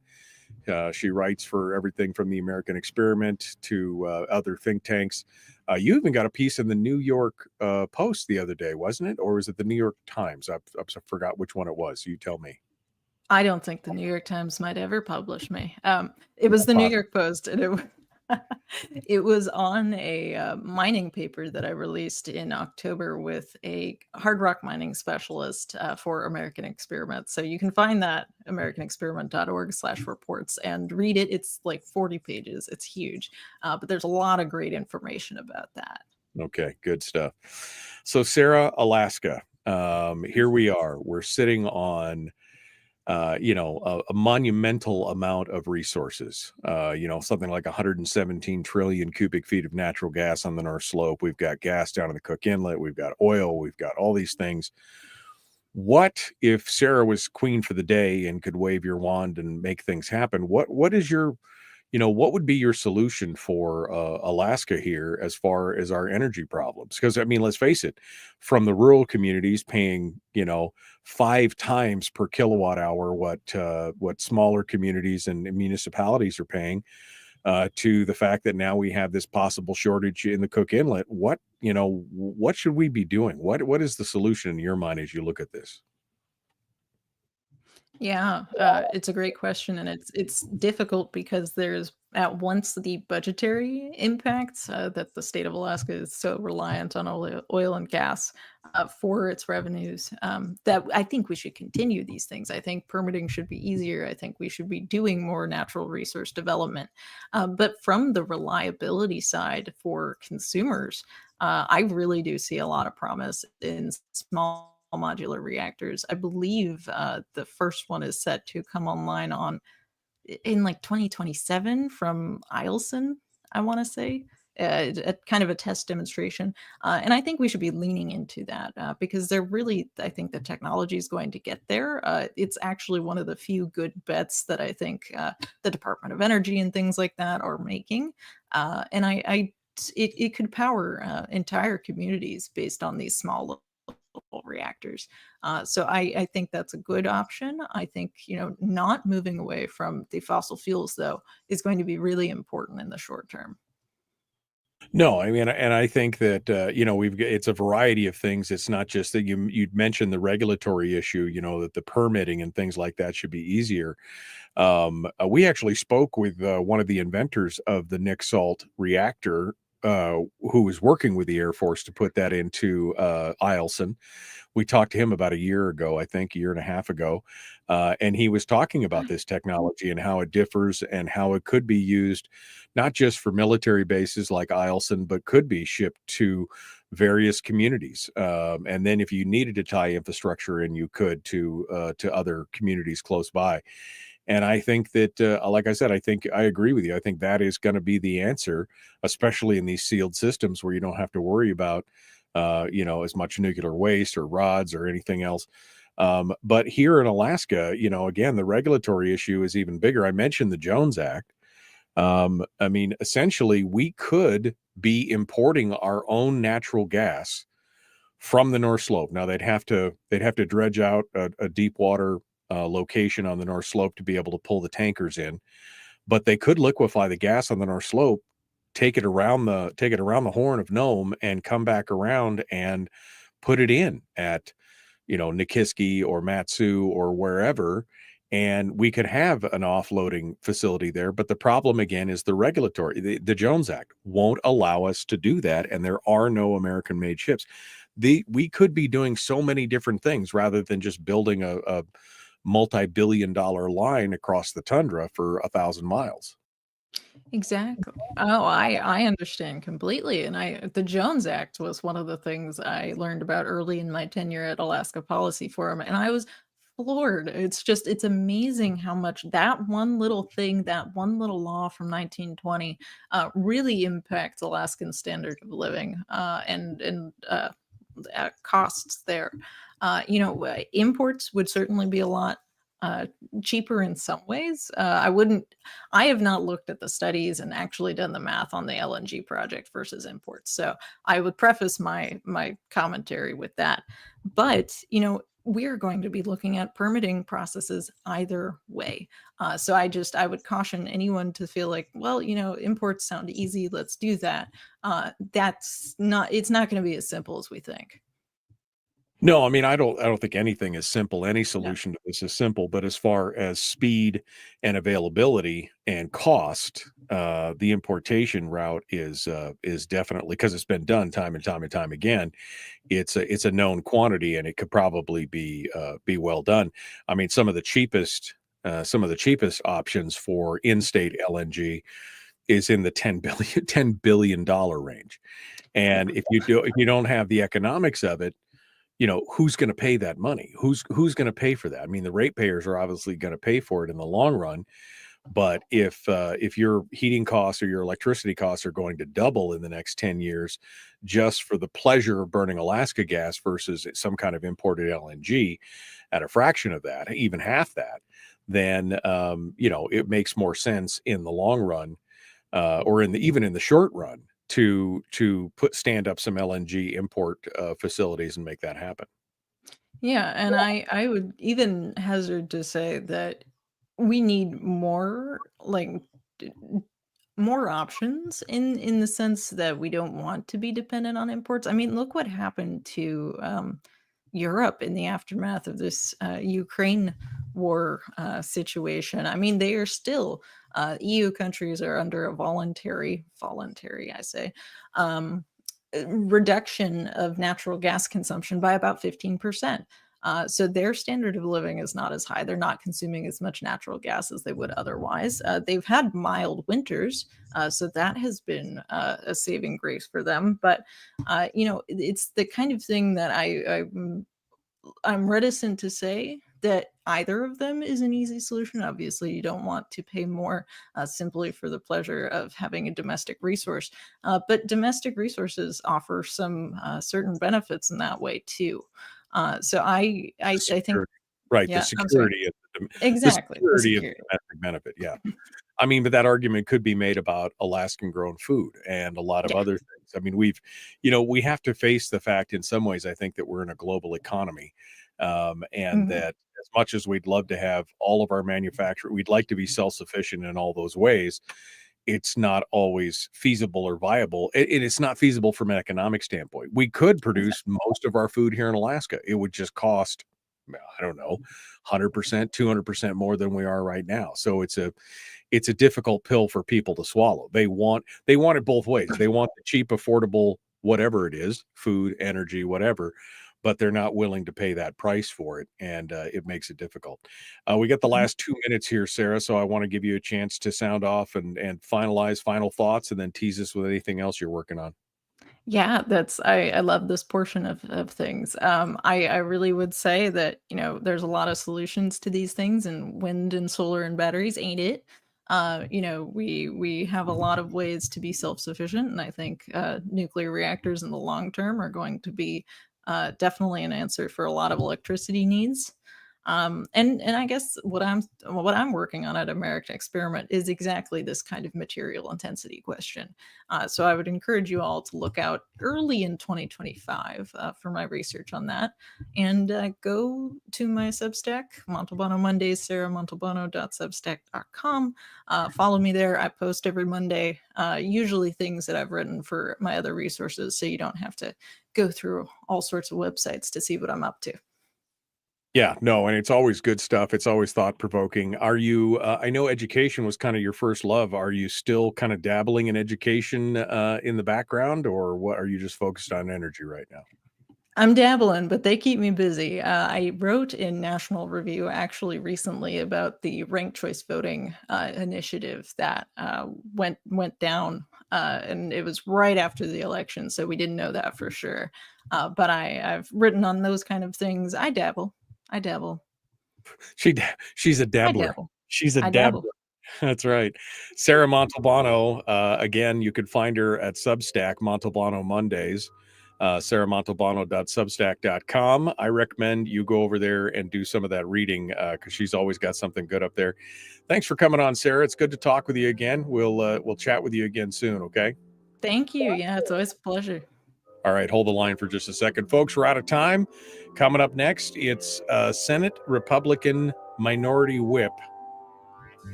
She writes for everything from the American Experiment to other think tanks. You even got a piece in the New York Post the other day, wasn't it? Or was it the New York Times? I forgot which one it was. You tell me. I don't think the New York Times might ever publish me. It was the New York Post, and it was on a mining paper that I released in October with a hard rock mining specialist for American Experiment. So you can find that americanexperiment.org/reports and read it. It's like 40 pages. It's huge, but there's a lot of great information about that. Okay, good stuff. So Sarah, Alaska, here we are. We're sitting on a monumental amount of resources, something like 117 trillion cubic feet of natural gas on the North Slope. We've got gas down in the Cook Inlet. We've got oil. We've got all these things. What if Sarah was queen for the day and could wave your wand and make things happen? What is your, what would be your solution for Alaska here as far as our energy problems? Because I mean, let's face it, from the rural communities paying 5 times per kilowatt hour what smaller communities and municipalities are paying, to the fact that now we have this possible shortage in the Cook Inlet. What should we be doing? What is the solution in your mind as you look at this? Yeah, it's a great question, and it's difficult because there's at once the budgetary impacts that the state of Alaska is so reliant on oil and gas for its revenues, that I think we should continue these things. I think permitting should be easier. I think we should be doing more natural resource development. But from the reliability side for consumers, I really do see a lot of promise in small modular reactors. I believe the first one is set to come online in like 2027 from Eielson, I want to say. A kind of a test demonstration. And I think we should be leaning into that because they're really, I think the technology is going to get there. It's actually one of the few good bets that I think the Department of Energy and things like that are making. And it could power entire communities based on these small reactors. So I think that's a good option. I think, not moving away from the fossil fuels, though, is going to be really important in the short term. No, I mean, and I think that it's a variety of things. It's not just that you'd mentioned the regulatory issue, that the permitting and things like that should be easier. We actually spoke with one of the inventors of the Nick Salt reactor, who was working with the Air Force to put that into Eielson. We talked to him about a year ago, I think a year and a half ago, and he was talking about this technology and how it differs and how it could be used not just for military bases like Eielson, but could be shipped to various communities. And then if you needed to tie infrastructure in, you could to other communities close by. And I think that, like I said, I think I agree with you. I think that is going to be the answer, especially in these sealed systems where you don't have to worry about, as much nuclear waste or rods or anything else. But here in Alaska, again, the regulatory issue is even bigger. I mentioned the Jones Act. I mean, essentially, we could be importing our own natural gas from the North Slope. Now they'd have to dredge out a deep water location on the North Slope to be able to pull the tankers in, but they could liquefy the gas on the North Slope, take it around the Horn of Nome, and come back around and put it in at Nikiski or Matsu or wherever, and we could have an offloading facility there. But the problem again is the regulatory. The Jones Act won't allow us to do that, and there are no American-made ships. We could be doing so many different things rather than just building a multi-billion-dollar line across the tundra for 1,000 miles. Exactly. Oh, I understand completely. And the Jones Act was one of the things I learned about early in my tenure at Alaska Policy Forum, and I was floored. It's amazing how much that one little thing, that one little law from 1920, really impacts Alaskan standard of living and costs there. Imports would certainly be a lot cheaper in some ways. I have not looked at the studies and actually done the math on the LNG project versus imports. So I would preface my commentary with that. But, we are going to be looking at permitting processes either way. So I would caution anyone to feel like, well, imports sound easy, let's do that. It's not going to be as simple as we think. No, I mean, I don't think anything is simple. Any No. solution to this is simple, but as far as speed and availability and cost, the importation route is definitely, because it's been done time and time and time again. It's a known quantity, and it could probably be well done. I mean, some of the cheapest options for in-state LNG is in the $10 billion range. And if you don't have the economics of it, who's going to pay that money? Who's going to pay for that? I mean, the ratepayers are obviously going to pay for it in the long run. But if your heating costs or your electricity costs are going to double in the next 10 years, just for the pleasure of burning Alaska gas versus some kind of imported LNG at a fraction of that, even half that, then it makes more sense in the long run, or even in the short run, to stand up some LNG import facilities and make that happen. Yeah, and I would even hazard to say that we need more d- more options in the sense that we don't want to be dependent on imports. I mean, look what happened to Europe in the aftermath of this Ukraine war situation. I mean, they are still EU countries are under a voluntary, I say, reduction of natural gas consumption by about 15%. So their standard of living is not as high. They're not consuming as much natural gas as they would otherwise. They've had mild winters, so that has been a saving grace for them. But it's the kind of thing that I'm reticent to say that either of them is an easy solution. Obviously, you don't want to pay more simply for the pleasure of having a domestic resource, but domestic resources offer some certain benefits in that way too. So I think, right, yeah, the security of exactly the security of the domestic benefit. Yeah. I mean, but that argument could be made about Alaskan grown food and a lot of other things. I mean, we have to face the fact in some ways, I think, that we're in a global economy. And that as much as we'd love to have all of our manufacturing, we'd like to be self-sufficient in all those ways. It's not always feasible or viable. It's not feasible from an economic standpoint. We could produce most of our food here in Alaska. It would just cost, I don't know, 100%, 200% more than we are right now. So it's a difficult pill for people to swallow. They want it both ways. They want the cheap, affordable, whatever it is, food, energy, whatever, but they're not willing to pay that price for it, and it makes it difficult. We got the last 2 minutes here, Sarah, so I want to give you a chance to sound off and finalize final thoughts, and then tease us with anything else you're working on. Yeah, I love this portion of things. I really would say that, there's a lot of solutions to these things, and wind and solar and batteries ain't it. We have a lot of ways to be self-sufficient, and I think nuclear reactors in the long term are going to be definitely an answer for a lot of electricity needs. And I guess what I'm working on at American Experiment is exactly this kind of material intensity question. So I would encourage you all to look out early in 2025 for my research on that, and go to my Substack, Montalbano Mondays, sarahmontalbano.substack.com. Follow me there. I post every Monday, usually things that I've written for my other resources, so you don't have to go through all sorts of websites to see what I'm up to. Yeah, no, and it's always good stuff. It's always thought-provoking. Are you, I know education was kind of your first love. Are you still kind of dabbling in education in the background, or what? Are you just focused on energy right now? I'm dabbling, but they keep me busy. I wrote in National Review actually recently about the ranked choice voting initiative that went down, and it was right after the election, so we didn't know that for sure. But I've written on those kind of things. I dabble. She's a dabbler. She's a dabbler. That's right. Sarah Montalbano, again, you could find her at Substack, Montalbano Mondays, sarahmontalbano.substack.com. I recommend you go over there and do some of that reading because she's always got something good up there. Thanks for coming on, Sarah. It's good to talk with you again. We'll chat with you again soon, okay? Thank you. Yeah, it's always a pleasure. All right, hold the line for just a second. Folks, we're out of time. Coming up next, it's Senate Republican Minority Whip,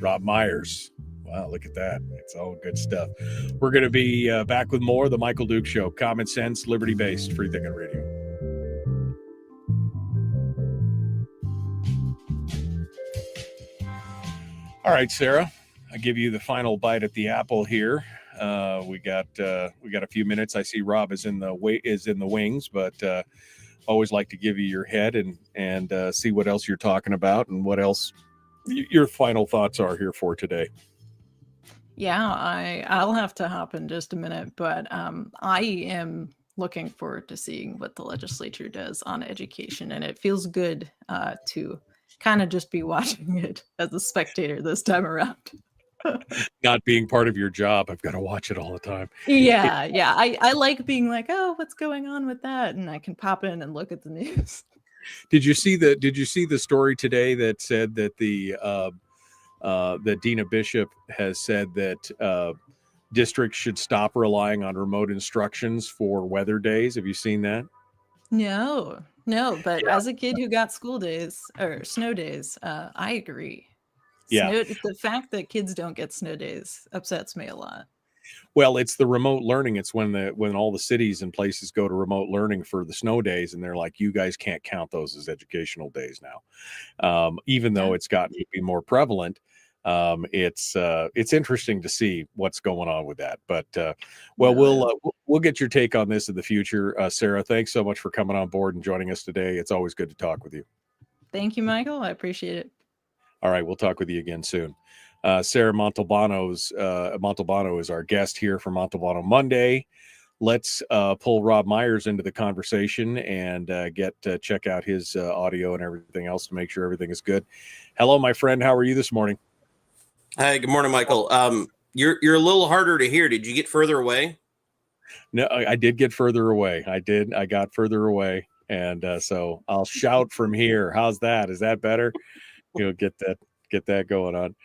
Robb Myers. Wow, look at that. It's all good stuff. We're going to be back with more of The Michael Duke Show. Common sense, liberty-based, free thinking radio. All right, Sarah, I give you the final bite at the apple here. We got a few minutes. I see Robb is in the wings, but always like to give you your head and see what else you're talking about and what else your final thoughts are here for today. Yeah, I'll have to hop in just a minute, but I am looking forward to seeing what the legislature does on education, and it feels good to kind of just be watching it as a spectator this time around. Not being part of your job, I've got to watch it all the time. Yeah. I like being like, oh, what's going on with that? And I can pop in and look at the news. Did you see the story today that said that that Dina Bishop has said that districts should stop relying on remote instructions for weather days? Have you seen that? No, but yeah. As a kid who got school days or snow days, I agree. Yeah. The fact that kids don't get snow days upsets me a lot. Well, it's the remote learning. It's when all the cities and places go to remote learning for the snow days, and they're like, you guys can't count those as educational days now. Even though it's gotten to be more prevalent, it's interesting to see what's going on with that. But we'll get your take on this in the future. Sarah, thanks so much for coming on board and joining us today. It's always good to talk with you. Thank you, Michael. I appreciate it. All right, we'll talk with you again soon. Sarah Montalbano is our guest here for Montalbano Monday. Let's pull Robb Myers into the conversation and check out his audio and everything else to make sure everything is good. Hello, my friend. How are you this morning? Hi, good morning, Michael. You're a little harder to hear. Did you get further away? No, I did get further away. I got further away, and so I'll shout from here. How's that? Is that better? Get that going on.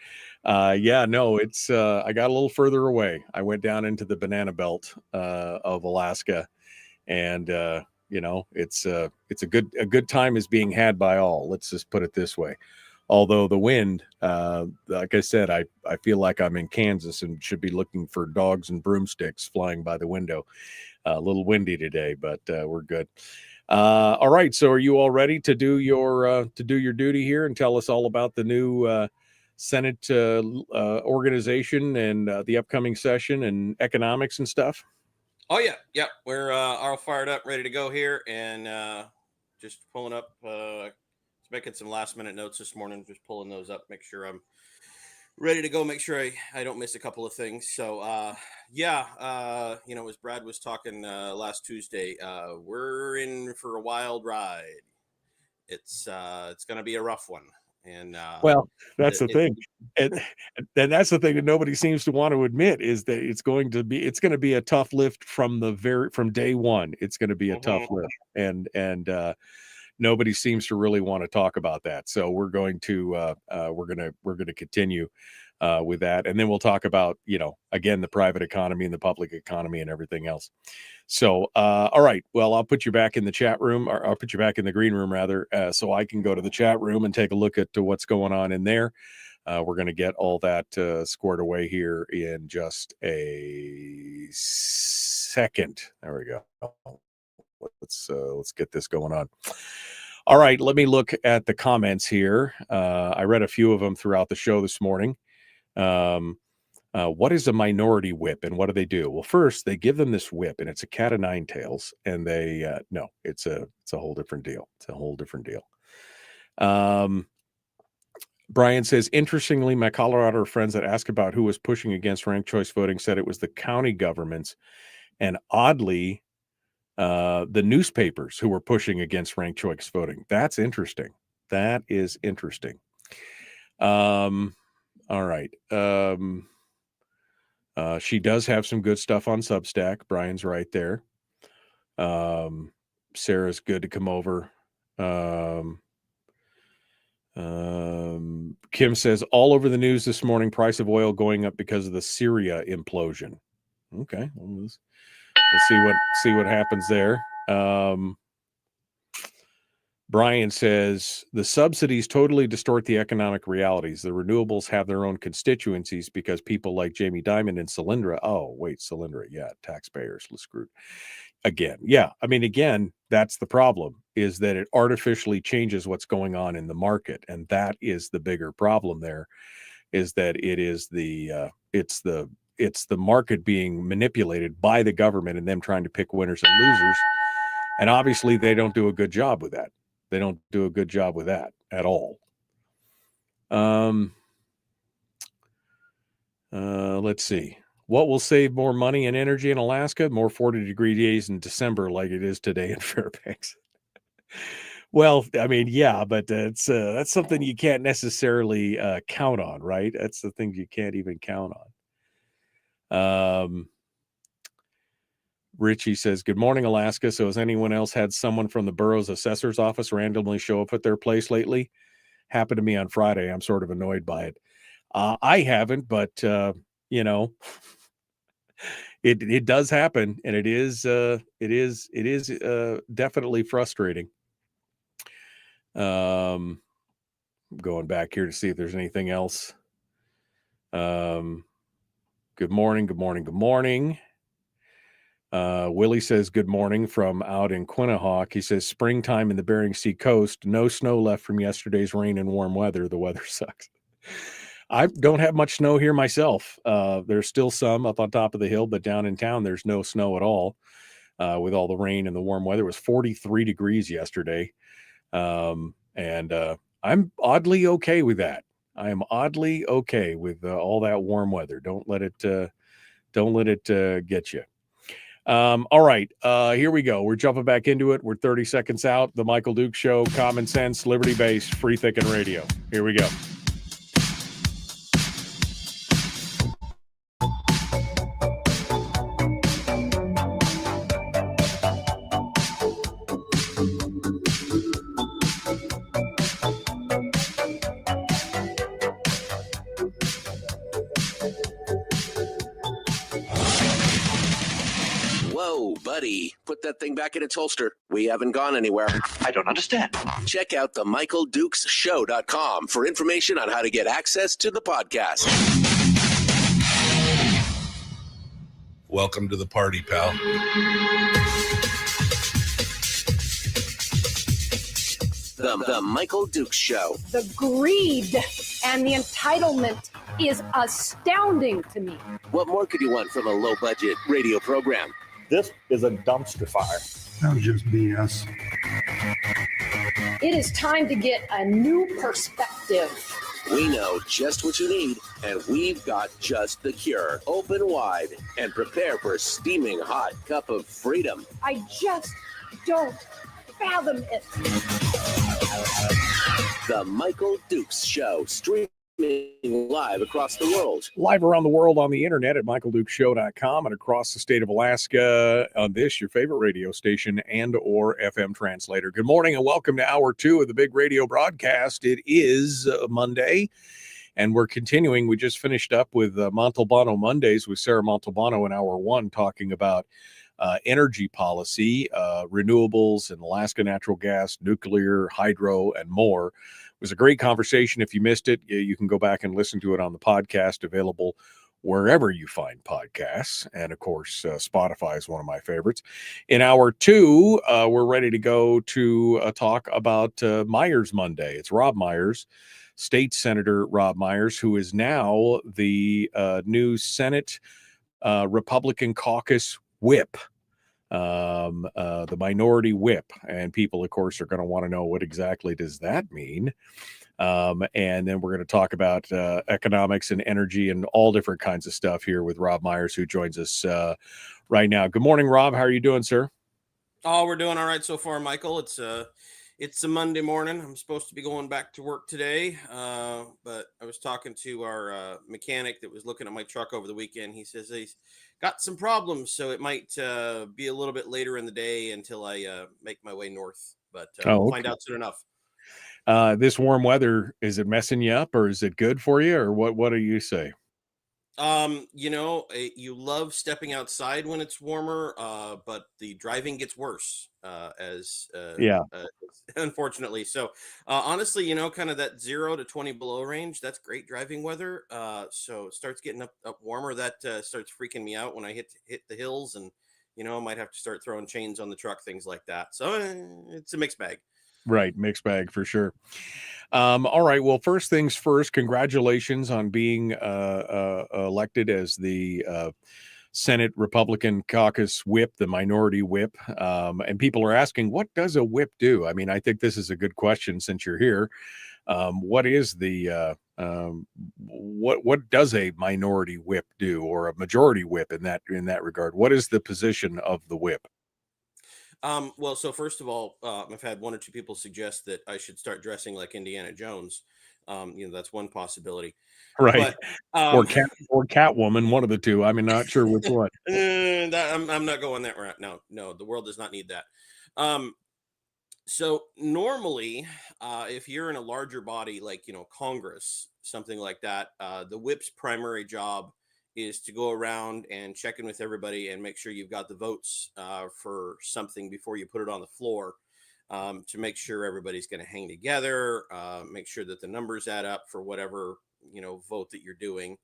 It's I got a little further away. I went down into the banana belt of Alaska, and it's a good time is being had by all. Let's just put it this way. Although the wind, like I said, I feel like I'm in Kansas and should be looking for dogs and broomsticks flying by the window. A little windy today, but we're good. All right. So are you all ready to do your duty here and tell us all about the new Senate organization and the upcoming session and economics and stuff? Oh yeah. We're all fired up, ready to go here, and just pulling up. Making some last minute notes this morning, just pulling those up, make sure I'm ready to go, make sure I don't miss a couple of things. So as Brad was talking last Tuesday, we're in for a wild ride. It's going to be a rough one. And that's the thing. And that's the thing that nobody seems to want to admit is that it's going to be a tough lift from day one. It's going to be a tough lift. And nobody seems to really want to talk about that. So we're going to continue with that, and then we'll talk about again the private economy and the public economy and everything else. So all right, well, I'll put you back in the chat room, or I'll put you back in the green room rather, so I can go to the chat room and take a look at what's going on in there. We're going to get all that squared away here in just a second. There we go. Let's get this going on. All right, let me look at the comments here. I read a few of them throughout the show this morning. What is a minority whip and what do? Well, first they give them this whip and it's a cat of nine tails, and they no, it's a whole different deal. It's a whole different deal. Brian says, interestingly, my Colorado friends that asked about who was pushing against ranked choice voting said it was the county governments, and oddly, the newspapers who were pushing against ranked choice voting. That's interesting. That is interesting. All right. She does have some good stuff on Substack. Brian's right there. Sarah's good to come over. Kim says, all over the news this morning, price of oil going up because of the Syria implosion. Okay. We'll see what happens there. Brian says the subsidies totally distort the economic realities. The renewables have their own constituencies because people like Jamie Dimon and Solyndra. Yeah, taxpayers screwed again. Yeah, I mean, again, that's the problem, is that it artificially changes what's going on in the market, and that is the bigger problem. There is that it's the market being manipulated by the government and them trying to pick winners and losers. And obviously they don't do a good job with that. They don't do a good job with that at all. Let's see. What will save more money and energy in Alaska? More 40-degree days in December like it is today in Fairbanks. Well, I mean, yeah, but that's something you can't necessarily count on, right? That's the thing you can't even count on. Richie says, good morning, Alaska. So has anyone else had someone from the borough's assessor's office randomly show up at their place lately? Happened to me on Friday. I'm sort of annoyed by it. I haven't, but it does happen, and it is definitely frustrating. Going back here to see if there's anything else. Good morning. Good morning. Good morning. Willie says good morning from out in Quinnipiac. He says springtime in the Bering Sea coast. No snow left from yesterday's rain and warm weather. The weather sucks. I don't have much snow here myself. There's still some up on top of the hill, but down in town, there's no snow at all. With all the rain and the warm weather, it was 43 degrees yesterday. And I'm oddly okay with that. I am oddly okay with all that warm weather. Don't let it get you. All right, here we go. We're jumping back into it. We're 30 seconds out. The Michael Duke Show, common sense, liberty-based, free thinking radio. Here we go. Whoa, buddy. Put that thing back in its holster. We haven't gone anywhere. I don't understand. Check out the MichaelDukesShow.com for information on how to get access to the podcast. Welcome to the party, pal. The Michael Dukes Show. The greed and the entitlement is astounding to me. What more could you want from a low-budget radio program? This is a dumpster fire. That was just BS. It is time to get a new perspective. We know just what you need, and we've got just the cure. Open wide and prepare for a steaming hot cup of freedom. I just don't fathom it. The Michael Dukes Show, streaming live across the world. Live around the world on the internet at michaeldukeshow.com and across the state of Alaska on this, your favorite radio station and or FM translator. Good morning and welcome to hour 2 of the big radio broadcast. It is Monday and we're continuing. We just finished up with Montalbano Mondays with Sarah Montalbano in hour 1 talking about energy policy, renewables and Alaska natural gas, nuclear, hydro, and more. It was a great conversation. If you missed it, you can go back and listen to it on the podcast, available wherever you find podcasts. And of course, Spotify is one of my favorites. In hour 2, we're ready to go to talk about Myers Monday. It's Robb Myers, State Senator Robb Myers, who is now the new Senate Republican caucus whip, the minority whip. And people, of course, are going to want to know what exactly does that mean. And then we're going to talk about economics and energy and all different kinds of stuff here with Robb Myers, who joins us right now. Good morning, Robb. How are you doing, sir? Oh, we're doing all right so far, Michael. It's a Monday morning. I'm supposed to be going back to work today, but I was talking to our mechanic that was looking at my truck over the weekend. He says he's got some problems, so it might be a little bit later in the day until I make my way north. But we'll find out soon enough. This warm weather, is it messing you up, or is it good for you, or what do you say? You love stepping outside when it's warmer, but the driving gets worse unfortunately. So honestly, kind of that 0 to 20 below range, that's great driving weather. So it starts getting up warmer. That starts freaking me out when I hit the hills, and I might have to start throwing chains on the truck, things like that. So it's a mixed bag. Right. Mixed bag for sure. All right. Well, first things first, congratulations on being elected as the Senate Republican caucus whip, the minority whip. And people are asking, what does a whip do? I mean, I think this is a good question since you're here. What is the what does a minority whip do, or a majority whip in that regard? What is the position of the whip? Well, so first of all, I've had one or two people suggest that I should start dressing like Indiana Jones. That's one possibility. Right. But, or Catwoman, one of the two. I'm not sure which one. I'm not going that route. No, the world does not need that. So normally, if you're in a larger body, like, Congress, something like that, the whip's primary job is to go around and check in with everybody and make sure you've got the votes for something before you put it on the floor, to make sure everybody's going to hang together, make sure that the numbers add up for whatever, vote that you're doing.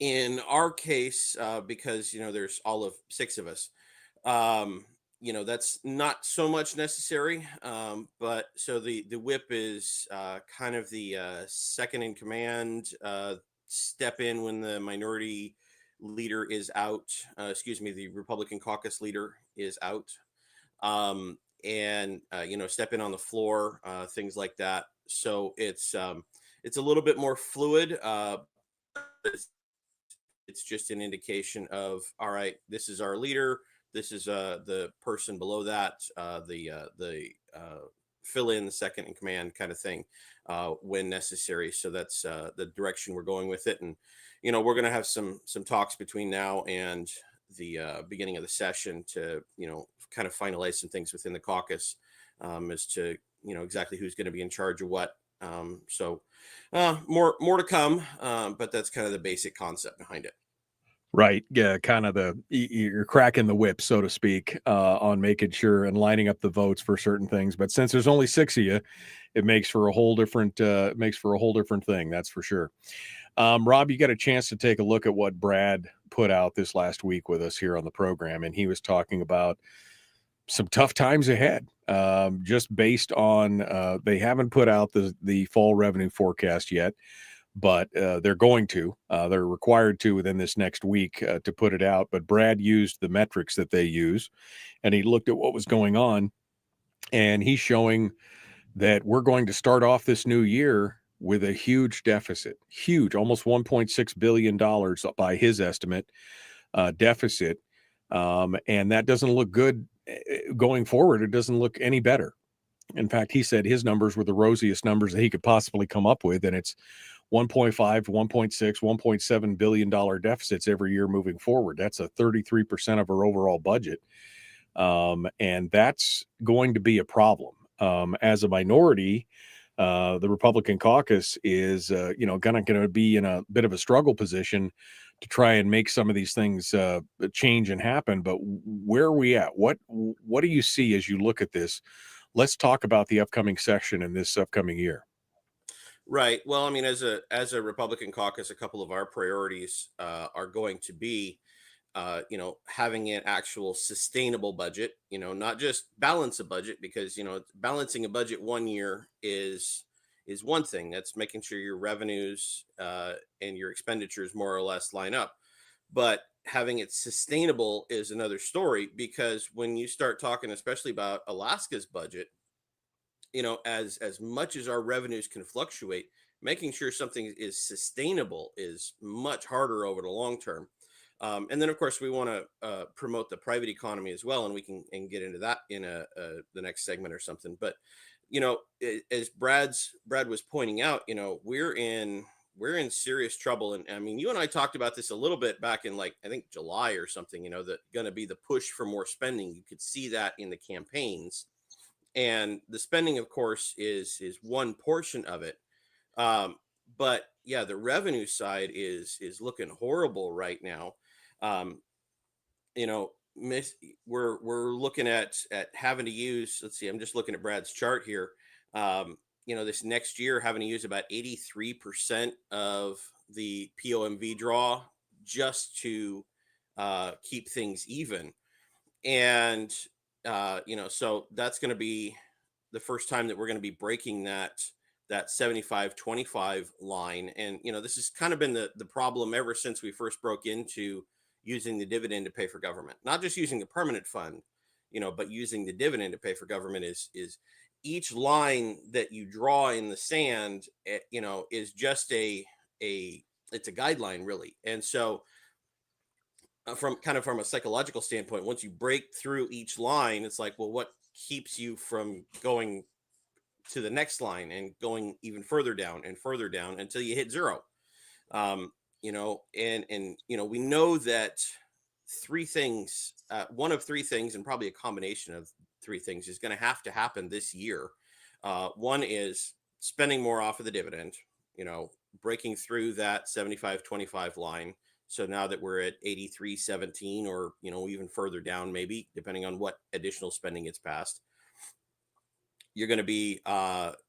in our case, because, there's all of 6 of us, um, that's not so much necessary. But so the whip is kind of the second in command, step in when the minority leader is out. Excuse me, the Republican caucus leader is out. And step in on the floor, things like that. So it's a little bit more fluid. It's, it's just an indication of, all right, this is our leader. This is the person below that, the fill in the second in command kind of thing, when necessary. So that's the direction we're going with it. And we're going to have some talks between now and the beginning of the session to kind of finalize some things within the caucus, as to exactly who's going to be in charge of what. So more to come, but that's kind of the basic concept behind it. Right. Yeah. Kind of you're cracking the whip, so to speak, on making sure and lining up the votes for certain things. But since there's only 6 of you, it makes for a whole different thing. That's for sure. Rob, you got a chance to take a look at what Brad put out this last week with us here on the program. And he was talking about some tough times ahead, just based on they haven't put out the fall revenue forecast yet, but they're going to. They're required to within this next week to put it out. But Brad used the metrics that they use, and he looked at what was going on, and he's showing that we're going to start off this new year with a huge deficit, huge, almost $1.6 billion by his estimate, deficit. And that doesn't look good going forward. It doesn't look any better. In fact, he said his numbers were the rosiest numbers that he could possibly come up with. And it's 1.5, 1.6, $1.7 billion deficits every year moving forward. That's a 33% of our overall budget. And that's going to be a problem. As a minority, the Republican caucus is, going to be in a bit of a struggle position to try and make some of these things change and happen. But where are we at? What do you see as you look at this? Let's talk about the upcoming session in this upcoming year. Right. Well, I mean, as a Republican caucus, a couple of our priorities are going to be, having an actual sustainable budget. Not just balance a budget, because balancing a budget one year is one thing. That's making sure your revenues and your expenditures more or less line up. But having it sustainable is another story, because when you start talking, especially about Alaska's budget, as much as our revenues can fluctuate, making sure something is sustainable is much harder over the long term. And then, of course, we want to promote the private economy as well, and we can get into that in the next segment or something. But as Brad was pointing out, we're in serious trouble. And I mean, you and I talked about this a little bit back in, like, I think July or something. That going to be the push for more spending. You could see that in the campaigns. And the spending, of course, is one portion of it. But yeah, the revenue side is looking horrible right now. We're looking at having to use, let's see, I'm just looking at Brad's chart here. This next year having to use about 83% of the POMV draw just to keep things even. And so that's going to be the first time that we're going to be breaking that 75-25 line. And this has kind of been the problem ever since we first broke into using the dividend to pay for government. Not just using the permanent fund, but using the dividend to pay for government. Is each line that you draw in the sand, is just it's a guideline, really. And so from a psychological standpoint, once you break through each line, it's like, well, what keeps you from going to the next line and going even further down and further down until you hit zero? We know that three things, one of three things, and probably a combination of three things, is going to have to happen this year. One is spending more off of the dividend, breaking through that 75-25 line. So now that we're at 83-17, or, even further down, maybe, depending on what additional spending gets passed. you're going to be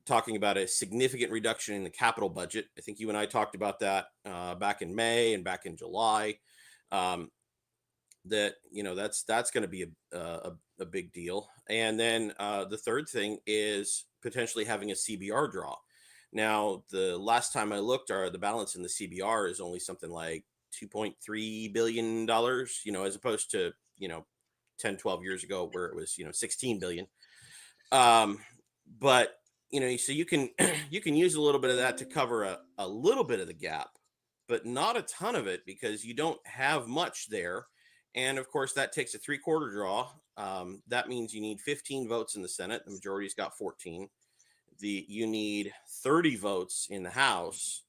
talking about a significant reduction in the capital budget. I think you and I talked about that back in May and back in July. That that's going to be a big deal. And then the third thing is potentially having a CBR draw. Now, the last time I looked, the balance in the CBR is only something like $2.3 billion, as opposed to 10, 12 years ago where it was 16 billion. But so you can you can use a little bit of that to cover a little bit of the gap, but not a ton of it, because you don't have much there. And of course, that takes a 3/4 draw. That means you need 15 votes in the Senate. The majority's got 14. You need 30 votes in the House,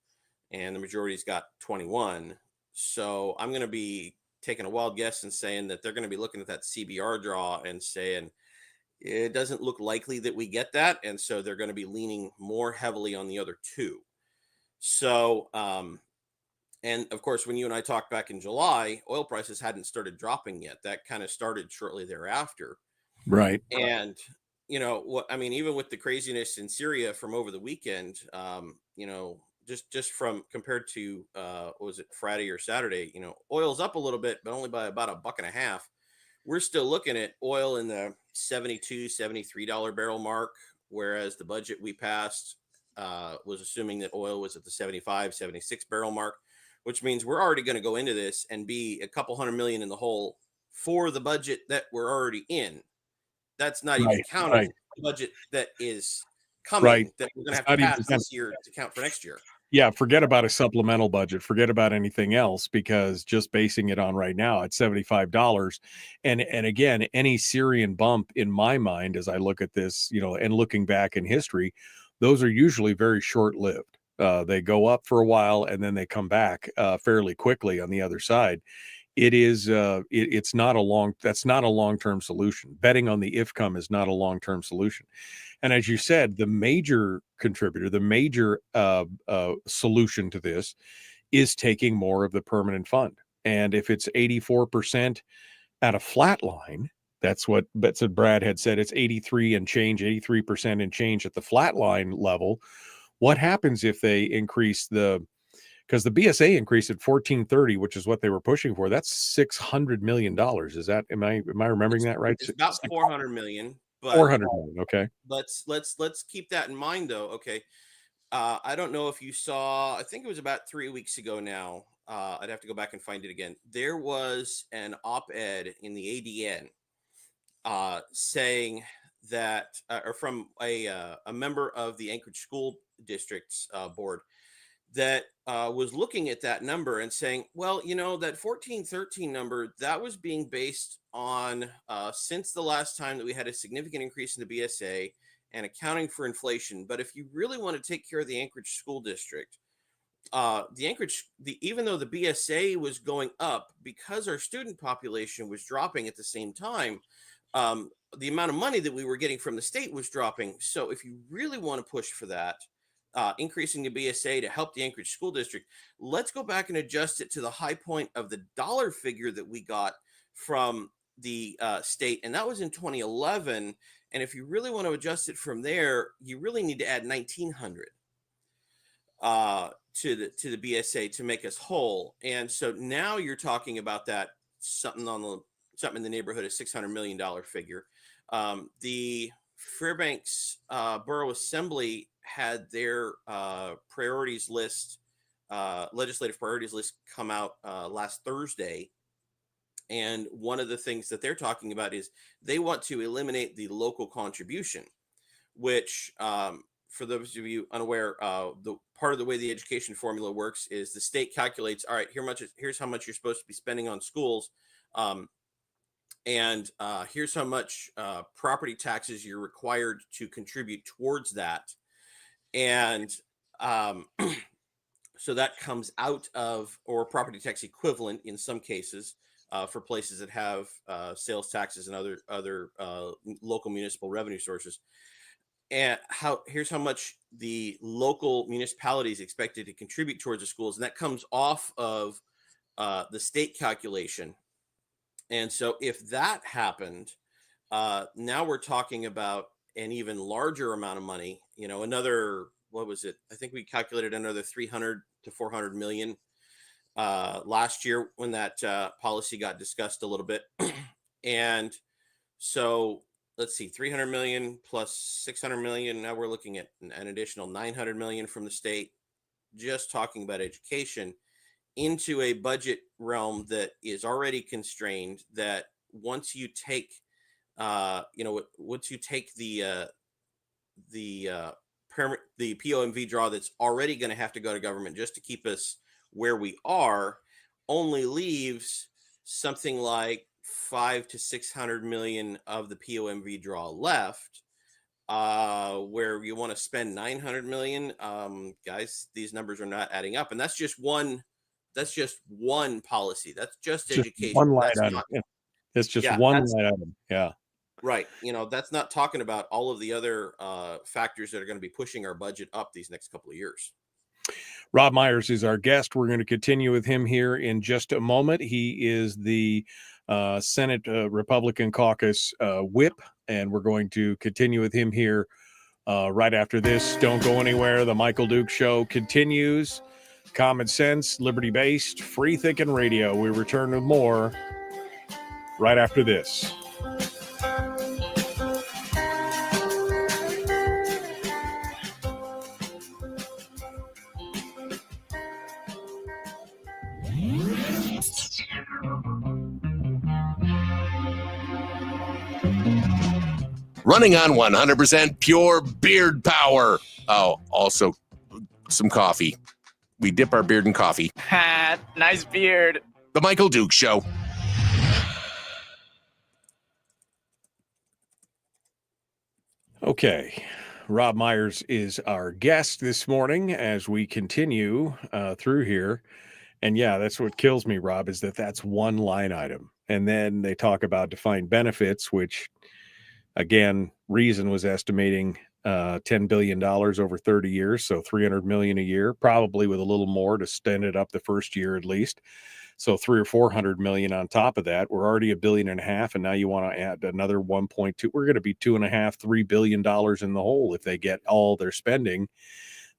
and the majority's got 21. So I'm going to be taking a wild guess and saying that they're going to be looking at that CBR draw and saying it doesn't look likely that we get that. And so they're going to be leaning more heavily on the other two. So, and of course, when you and I talked back in July, oil prices hadn't started dropping yet. That kind of started shortly thereafter. Right. And, even with the craziness in Syria from over the weekend, just from compared to, what was it, Friday or Saturday, oil's up a little bit, but only by about $1.50. We're still looking at oil in the $72, $73 barrel mark, whereas the budget we passed was assuming that oil was at the 75, 76 barrel mark, which means we're already going to go into this and be a couple $100 million in the hole for the budget that we're already in. That's not even counting the budget that is coming, that we're going to have to pass this year to count for next year. Yeah, forget about a supplemental budget. Forget about anything else, because just basing it on right now at $75, and again, any Syrian bump in my mind as I look at this, and looking back in history, those are usually very short-lived. They go up for a while and then they come back fairly quickly on the other side. It's not that's not a long-term solution. Betting on the IFCOM is not a long-term solution. And as you said, the major contributor, the major solution to this is taking more of the permanent fund. And if it's 84% at a flat line, that's what Brad had said. It's 83% and change at the flat line level. What happens if they increase because the BSA increased at 1430, which is what they were pushing for. That's $600 million. Is that, am I remembering that right? It's about 400 million. But 400 million. Okay. Let's keep that in mind, though. Okay. I don't know if you saw, I think it was about 3 weeks ago now. I'd have to go back and find it again. There was an op-ed in the ADN saying that, or from a member of the Anchorage School District's board, that was looking at that number and saying, well, that 1413 number, that was being based on since the last time that we had a significant increase in the BSA and accounting for inflation. But if you really want to take care of the Anchorage School District, even though the BSA was going up, because our student population was dropping at the same time, the amount of money that we were getting from the state was dropping. So if you really want to push for that, increasing the BSA to help the Anchorage School District, let's go back and adjust it to the high point of the dollar figure that we got from the state. And that was in 2011. And if you really want to adjust it from there, you really need to add 1,900 to the BSA to make us whole. And so now you're talking about that something in the neighborhood of $600 million figure. The Fairbanks Borough Assembly had their priorities list, legislative priorities list, come out last Thursday. And one of the things that they're talking about is they want to eliminate the local contribution, which, for those of you unaware, the part of the way the education formula works is the state calculates, all right, here's how much you're supposed to be spending on schools. And here's how much property taxes you're required to contribute towards that. And so that comes out of, or property tax equivalent in some cases, for places that have sales taxes and other local municipal revenue sources. And here's how much the local municipality is expected to contribute towards the schools. And that comes off of the state calculation. And so if that happened, now we're talking about an even larger amount of money, another, what was it? I think we calculated another 300 to 400 million last year when that policy got discussed a little bit. And so let's see, 300 million plus 600 million. Now we're looking at an additional 900 million from the state, just talking about education, into a budget realm that is already constrained, that once you take once you take the POMV draw that's already going to have to go to government just to keep us where we are, only leaves something like 500 to 600 million of the POMV draw left, where you want to spend 900 million. Guys, these numbers are not adding up, and that's just one policy. That's just education. One line That's item. not, Yeah. It's just yeah, one line item. Yeah. right. That's not talking about all of the other factors that are going to be pushing our budget up these next couple of years. Robb Myers is our guest. We're going to continue with him here in just a moment. He is the Senate Republican Caucus whip, and we're going to continue with him here right after this. Don't go anywhere. The Michael Duke Show continues. Common sense, liberty-based, free-thinking radio. We return with more right after this. Running on 100% pure beard power. Oh, also some coffee. We dip our beard in coffee. Ha, nice beard. The Michael Duke Show. Okay. Robb Myers is our guest this morning as we continue through here. And yeah, that's what kills me, Rob, is that's one line item. And then they talk about defined benefits, which, again, Reason was estimating $10 billion over 30 years, so $300 million a year, probably with a little more to stand it up the first year at least. So $300 or $400 million on top of that. We're already $1.5 billion, and now you want to add another 1.2. We're going to be $2.5–3 billion in the hole if they get all their spending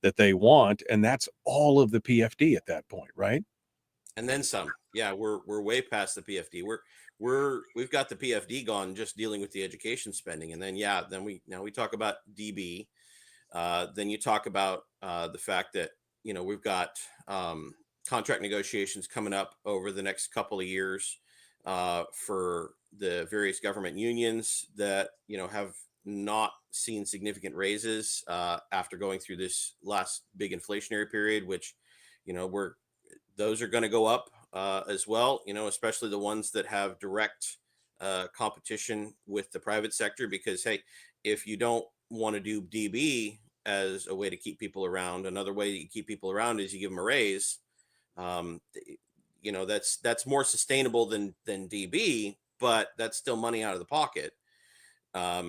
that they want, and that's all of the PFD at that point, right? And then some. Yeah, we're way past the PFD. We've got the PFD gone, just dealing with the education spending, and then we talk about DB. Then you talk about the fact that we've got contract negotiations coming up over the next couple of years for the various government unions that have not seen significant raises after going through this last big inflationary period, which those are going to go up as well, especially the ones that have direct competition with the private sector, because, hey, if you don't want to do DB as a way to keep people around, another way you keep people around is you give them a raise. That's more sustainable than DB, but that's still money out of the pocket that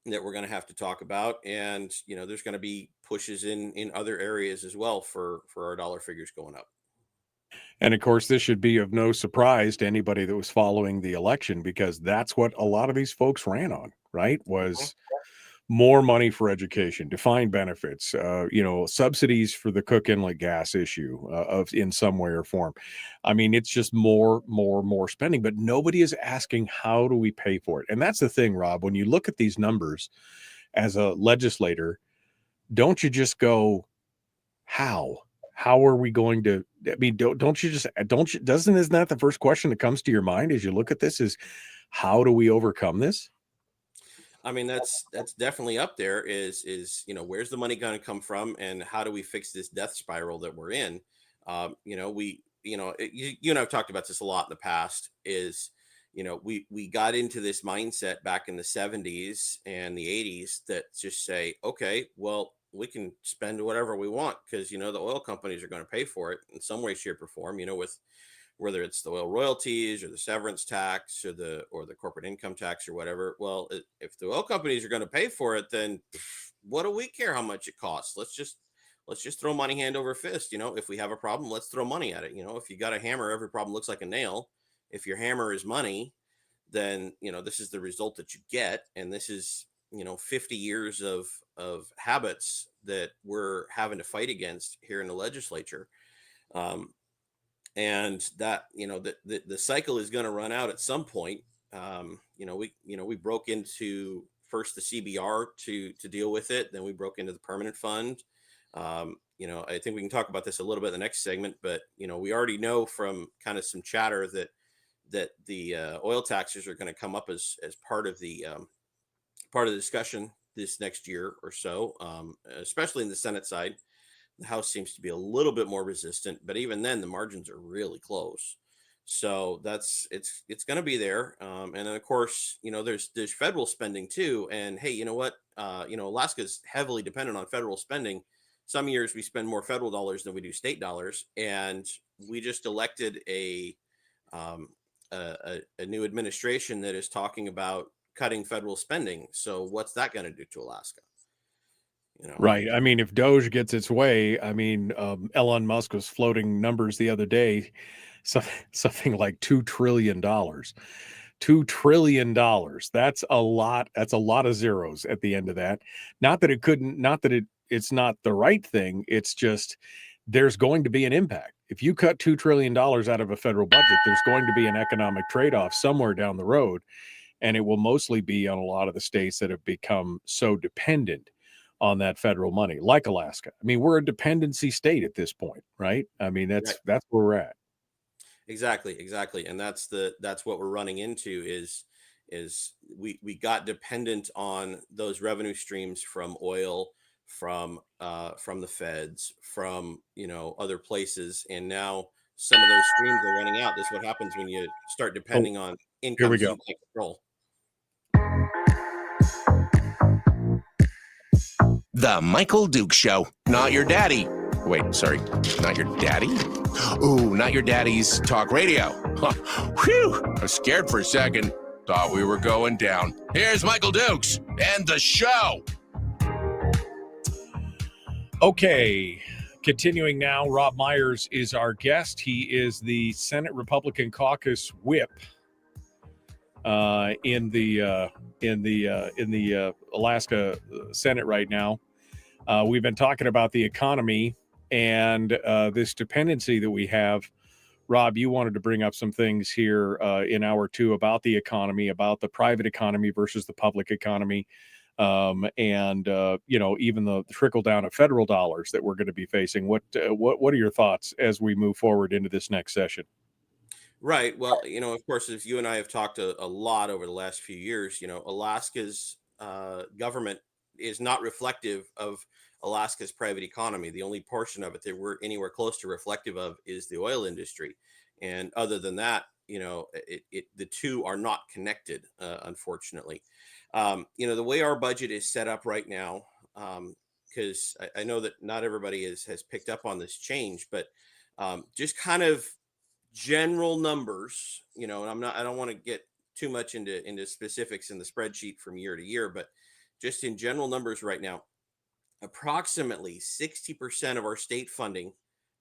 we're going to have to talk about. And, there's going to be pushes in other areas as well for our dollar figures going up. And of course, this should be of no surprise to anybody that was following the election, because that's what a lot of these folks ran on, right? Was more money for education, defined benefits, subsidies for the Cook Inlet gas issue in some way or form. I mean, it's just more spending, but nobody is asking, how do we pay for it? And that's the thing, Rob, when you look at these numbers as a legislator, don't you just go, how are we going to, isn't that the first question that comes to your mind as you look at this, is how do we overcome this? I mean, that's definitely up there is, where's the money going to come from, and how do we fix this death spiral that we're in? You and I've talked about this a lot in the past, is, we got into this mindset back in the 70s and the 80s that just say, okay, well, we can spend whatever we want because, the oil companies are going to pay for it in some way, shape, or form, with whether it's the oil royalties or the severance tax or the corporate income tax or whatever. Well, if the oil companies are going to pay for it, then what do we care how much it costs? Let's just throw money hand over fist. If we have a problem, let's throw money at it. If you got a hammer, every problem looks like a nail. If your hammer is money, then, this is the result that you get. And this is 50 years of habits that we're having to fight against here in the legislature. And that, the cycle is going to run out at some point. We broke into first the CBR to deal with it. Then we broke into the permanent fund. I think we can talk about this a little bit in the next segment, but we already know from kind of some chatter that the oil taxes are going to come up as part of the discussion this next year or so, especially in the Senate side. The House seems to be a little bit more resistant, but even then, the margins are really close. So it's going to be there, and then of course, there's federal spending too. And hey, you know what? Alaska's heavily dependent on federal spending. Some years we spend more federal dollars than we do state dollars, and we just elected a new administration that is talking about cutting federal spending. So what's that going to do to Alaska? Right. I mean, if Doge gets its way, I mean, Elon Musk was floating numbers the other day, something like $2 trillion. $2 trillion. That's a lot. That's a lot of zeros at the end of that. Not that it's not the right thing. It's just there's going to be an impact. If you cut $2 trillion out of a federal budget, there's going to be an economic trade-off somewhere down the road. And it will mostly be on a lot of the states that have become so dependent on that federal money, like Alaska. I mean, we're a dependency state at this point, right? I mean, that's where we're at. Exactly. And that's what we're running into is we got dependent on those revenue streams from oil, from the feds, from other places, and now some of those streams are running out. This is what happens when you start depending on income you can't control. The Michael Duke Show. Not your daddy. Wait, sorry. Not your daddy? Ooh, not your daddy's talk radio. Huh. Whew. I was scared for a second. Thought we were going down. Here's Michael Dukes and the show. Okay. Continuing now, Robb Myers is our guest. He is the Senate Republican Caucus whip in the Alaska Senate right now. We've been talking about the economy and this dependency that we have. Robb, you wanted to bring up some things here in hour two about the economy, about the private economy versus the public economy, and even the trickle down of federal dollars that we're going to be facing. What are your thoughts as we move forward into this next session? Right. Well, of course, as you and I have talked a lot over the last few years, Alaska's government is not reflective of Alaska's private economy. The only portion of it that we're anywhere close to reflective of is the oil industry. And other than that, the two are not connected, unfortunately. The way our budget is set up right now, because I know that not everybody has picked up on this change, but just kind of general numbers, and I don't want to get too much into specifics in the spreadsheet from year to year, but just in general numbers right now, approximately 60% of our state funding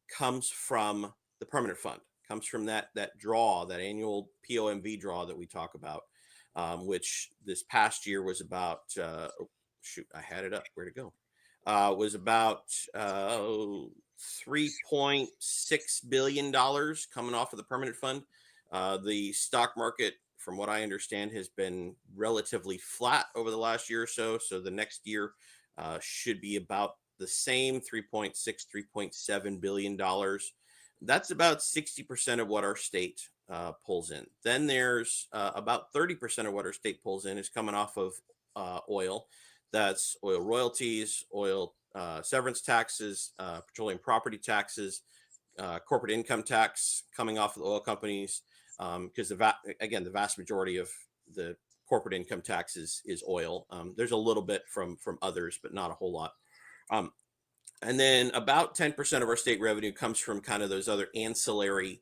comes from the permanent fund, comes from that draw, that annual POMV draw that we talk about, which this past year was about, I had it up, where'd it go? Was about $3.6 billion coming off of the permanent fund. The stock market, from what I understand, has been relatively flat over the last year or so. So the next year should be about the same, $3.7 billion. That's about 60% of what our state pulls in. Then there's about 30% of what our state pulls in is coming off of oil. That's oil royalties, oil severance taxes, petroleum property taxes, corporate income tax coming off of the oil companies, because the vast majority of the corporate income tax is oil. There's a little bit from others, but not a whole lot. And then about 10% of our state revenue comes from kind of those other ancillary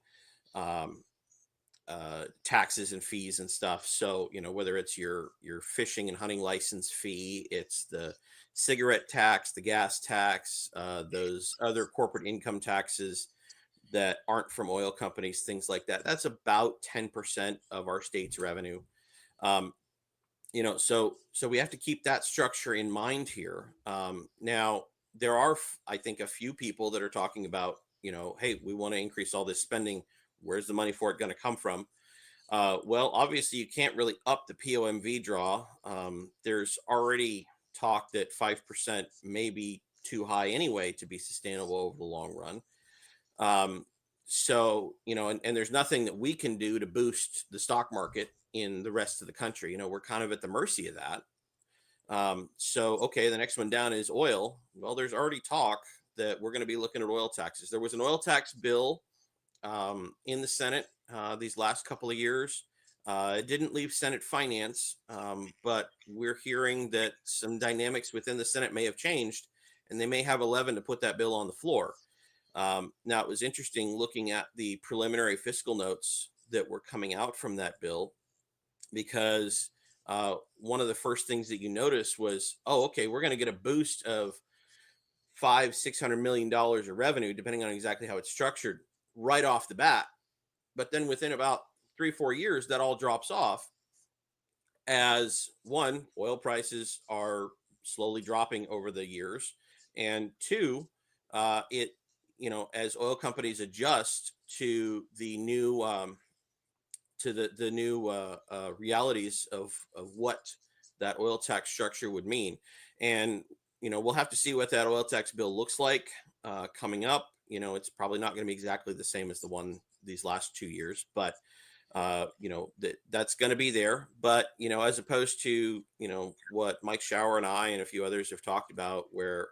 taxes and fees and stuff. So, whether it's your fishing and hunting license fee, it's the cigarette tax, the gas tax, those other corporate income taxes that aren't from oil companies, things like that. That's about 10% of our state's revenue. So we have to keep that structure in mind here. Now there are, I think, a few people that are talking about, hey, we want to increase all this spending. Where's the money for it going to come from? Well, obviously you can't really up the POMV draw. There's already talk that 5% may be too high anyway to be sustainable over the long run. And there's nothing that we can do to boost the stock market in the rest of the country. We're kind of at the mercy of that. Okay, the next one down is oil. Well, there's already talk that we're going to be looking at oil taxes. There was an oil tax bill in the Senate these last couple of years. It didn't leave Senate Finance, but we're hearing that some dynamics within the Senate may have changed, and they may have 11 to put that bill on the floor. Now, it was interesting looking at the preliminary fiscal notes that were coming out from that bill, because one of the first things that you notice was, okay, we're going to get a boost of $500-600 million of revenue, depending on exactly how it's structured, right off the bat. But then within about 3-4 years, that all drops off as, one, oil prices are slowly dropping over the years, and two, as oil companies adjust to the new realities of what that oil tax structure would mean. And we'll have to see what that oil tax bill looks like coming up. It's probably not going to be exactly the same as the one these last 2 years, but that's going to be there. But as opposed to what Mike Shower and I and a few others have talked about, where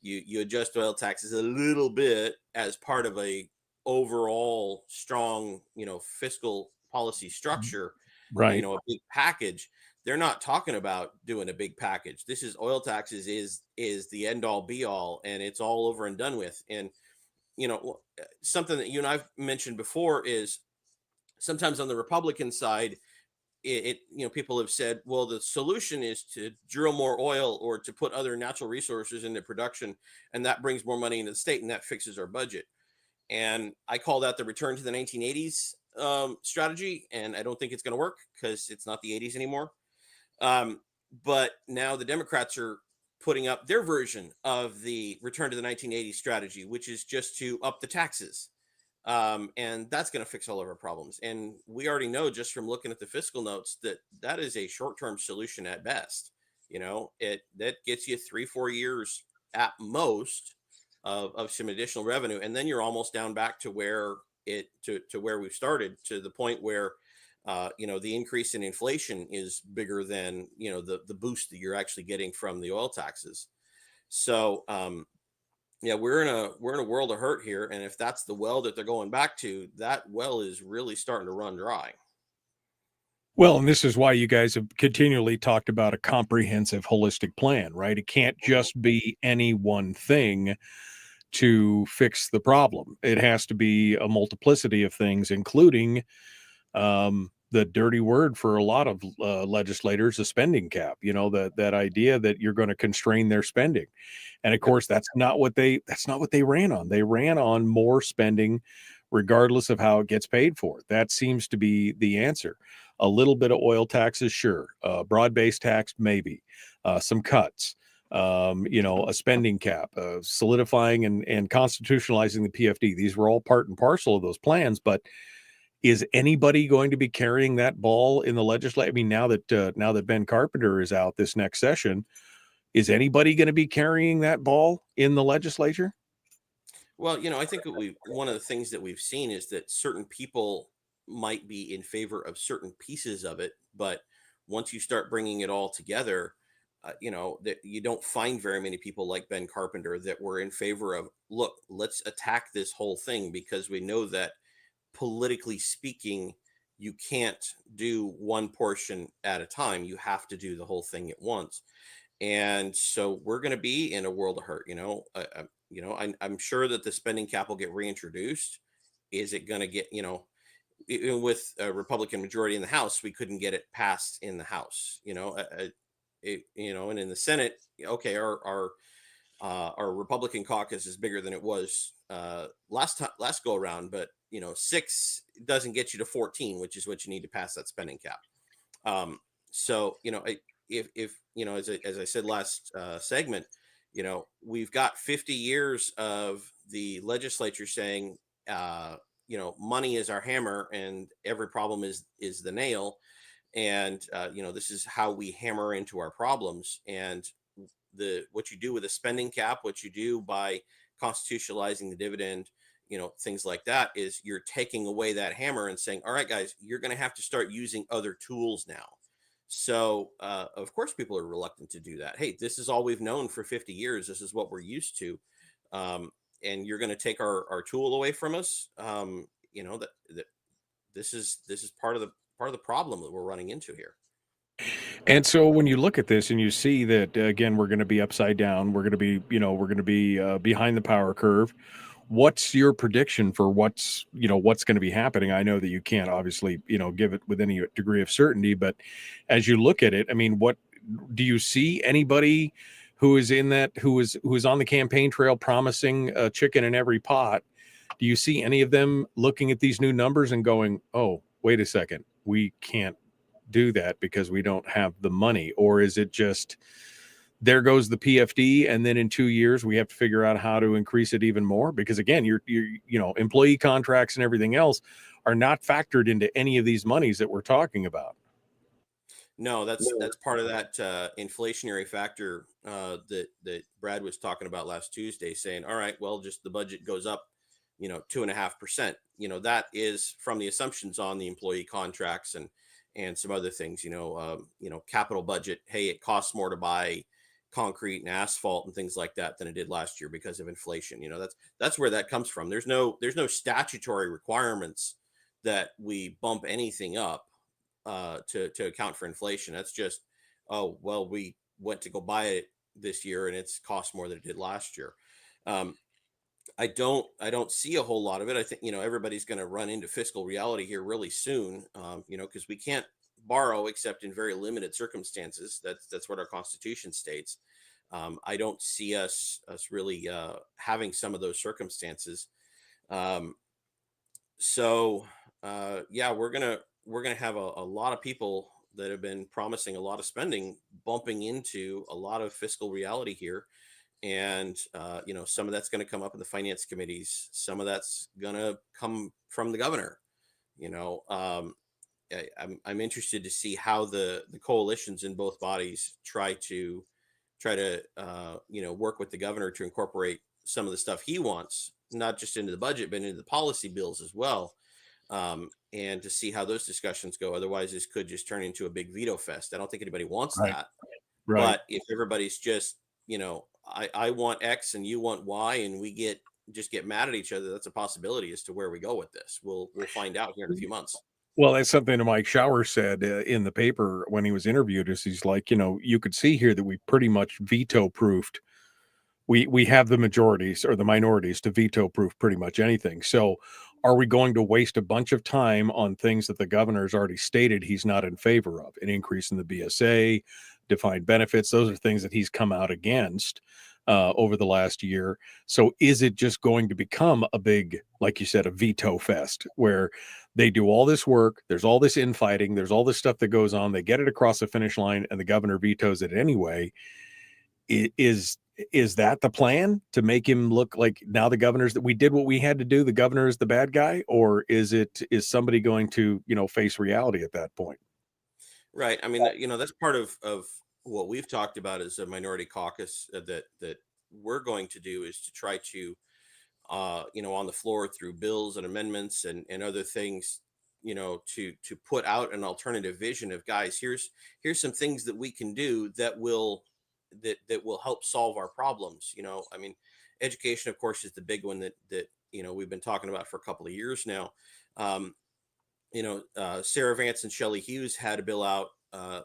you adjust oil taxes a little bit as part of a overall strong fiscal policy structure, Right. a big package. They're not talking about doing a big package. This is oil taxes is the end all be all, and it's all over and done with. And something that you and I've mentioned before is sometimes on the Republican side, people have said, well, the solution is to drill more oil or to put other natural resources into production, and that brings more money into the state, and that fixes our budget. And I call that the return to the 1980s strategy, and I don't think it's going to work because it's not the 80s anymore. But now the Democrats are putting up their version of the return to the 1980s strategy, which is just to up the taxes. And that's going to fix all of our problems. And we already know just from looking at the fiscal notes that is a short-term solution at best. That gets you 3-4 years at most of some additional revenue, and then you're almost down back to where where we've started, to the point where the increase in inflation is bigger than the boost that you're actually getting from the oil taxes. So we're in a world of hurt here, and if that's the well that they're going back to, that well is really starting to run dry. Well, and this is why you guys have continually talked about a comprehensive, holistic plan, right? It can't just be any one thing to fix the problem. It has to be a multiplicity of things, including the dirty word for a lot of legislators, a spending cap. That idea that you're going to constrain their spending, and of course that's not what they ran on. They ran on more spending, regardless of how it gets paid for. That seems to be the answer. A little bit of oil taxes, sure. Broad-based tax, maybe. Some cuts. A spending cap, solidifying and constitutionalizing the PFD. These were all part and parcel of those plans, but is anybody going to be carrying that ball in the legislature? I mean, now that Ben Carpenter is out this next session, is anybody going to be carrying that ball in the legislature? Well, I think one of the things that we've seen is that certain people might be in favor of certain pieces of it, but once you start bringing it all together, that you don't find very many people like Ben Carpenter that were in favor of, look, let's attack this whole thing, because we know that politically speaking, you can't do one portion at a time. You have to do the whole thing at once. And so we're going to be in a world of hurt. I'm sure that the spending cap will get reintroduced. Is it going to get, with a Republican majority in the House, we couldn't get it passed in the House, and in the Senate, okay, our Republican caucus is bigger than it was last go around, but 6 doesn't get you to 14, which is what you need to pass that spending cap. So, if as I said last segment, we've got 50 years of the legislature saying, money is our hammer and every problem is the nail. And, this is how we hammer into our problems. And what you do with a spending cap, what you do by constitutionalizing the dividend, things like that, is you're taking away that hammer and saying, all right, guys, you're going to have to start using other tools now. So, of course, people are reluctant to do that. Hey, this is all we've known for 50 years. This is what we're used to. And you're going to take our tool away from us. That this is part of the problem that we're running into here. And so when you look at this and you see that, again, we're going to be upside down, we're going to be behind the power curve. What's your prediction for what's going to be happening? I know that you can't obviously, give it with any degree of certainty, but as you look at it, I mean, what do you see anybody who is on the campaign trail promising a chicken in every pot? Do you see any of them looking at these new numbers and going, oh, wait a second, we can't do that because we don't have the money? Or is it just, there goes the PFD, and then in 2 years we have to figure out how to increase it even more? Because again, your employee contracts and everything else are not factored into any of these monies that we're talking about. No, that's part of that inflationary factor that Brad was talking about last Tuesday, saying, all right, well, just the budget goes up 2.5%. That is from the assumptions on the employee contracts and some other things, capital budget. Hey, it costs more to buy concrete and asphalt and things like that than it did last year because of inflation. That's where that comes from. There's no statutory requirements that we bump anything up to account for inflation. That's just, oh, well, we went to go buy it this year and it's cost more than it did last year. I don't see a whole lot of it. I think, everybody's going to run into fiscal reality here really soon, because we can't borrow except in very limited circumstances. That's what our Constitution states. I don't see us really having some of those circumstances. So we're gonna have a lot of people that have been promising a lot of spending bumping into a lot of fiscal reality here. And, some of that's going to come up in the finance committees. Some of that's going to come from the governor. I'm interested to see how the coalitions in both bodies try to work with the governor to incorporate some of the stuff he wants, not just into the budget, but into the policy bills as well. And to see how those discussions go. Otherwise, this could just turn into a big veto fest. I don't think anybody wants that. Right. But if everybody's just, I want X and you want Y, and we get mad at each other, that's a possibility as to where we go with this. We'll find out here in a few months. Well, that's something that Mike Shower said in the paper when he was interviewed. Is he's like, you could see here that we pretty much veto proofed. We have the majorities or the minorities to veto proof pretty much anything. So are we going to waste a bunch of time on things that the governor's already stated he's not in favor of? An increase in the BSA, defined benefits. Those are things that he's come out against over the last year. So is it just going to become a big, like you said, a veto fest where they do all this work, there's all this infighting, there's all this stuff that goes on, they get it across the finish line, and the governor vetoes it anyway? Is that the plan, to make him look like now the governor's that we did what we had to do, the governor is the bad guy? Or is somebody going to, face reality at that point? Right. I mean, that's part of what we've talked about as a minority caucus that we're going to do, is to try to, on the floor through bills and amendments and other things, to put out an alternative vision of, guys, here's some things that we can do that will help solve our problems. I mean, education, of course, is the big one that we've been talking about for a couple of years now. Sarah Vance and Shelley Hughes had a bill out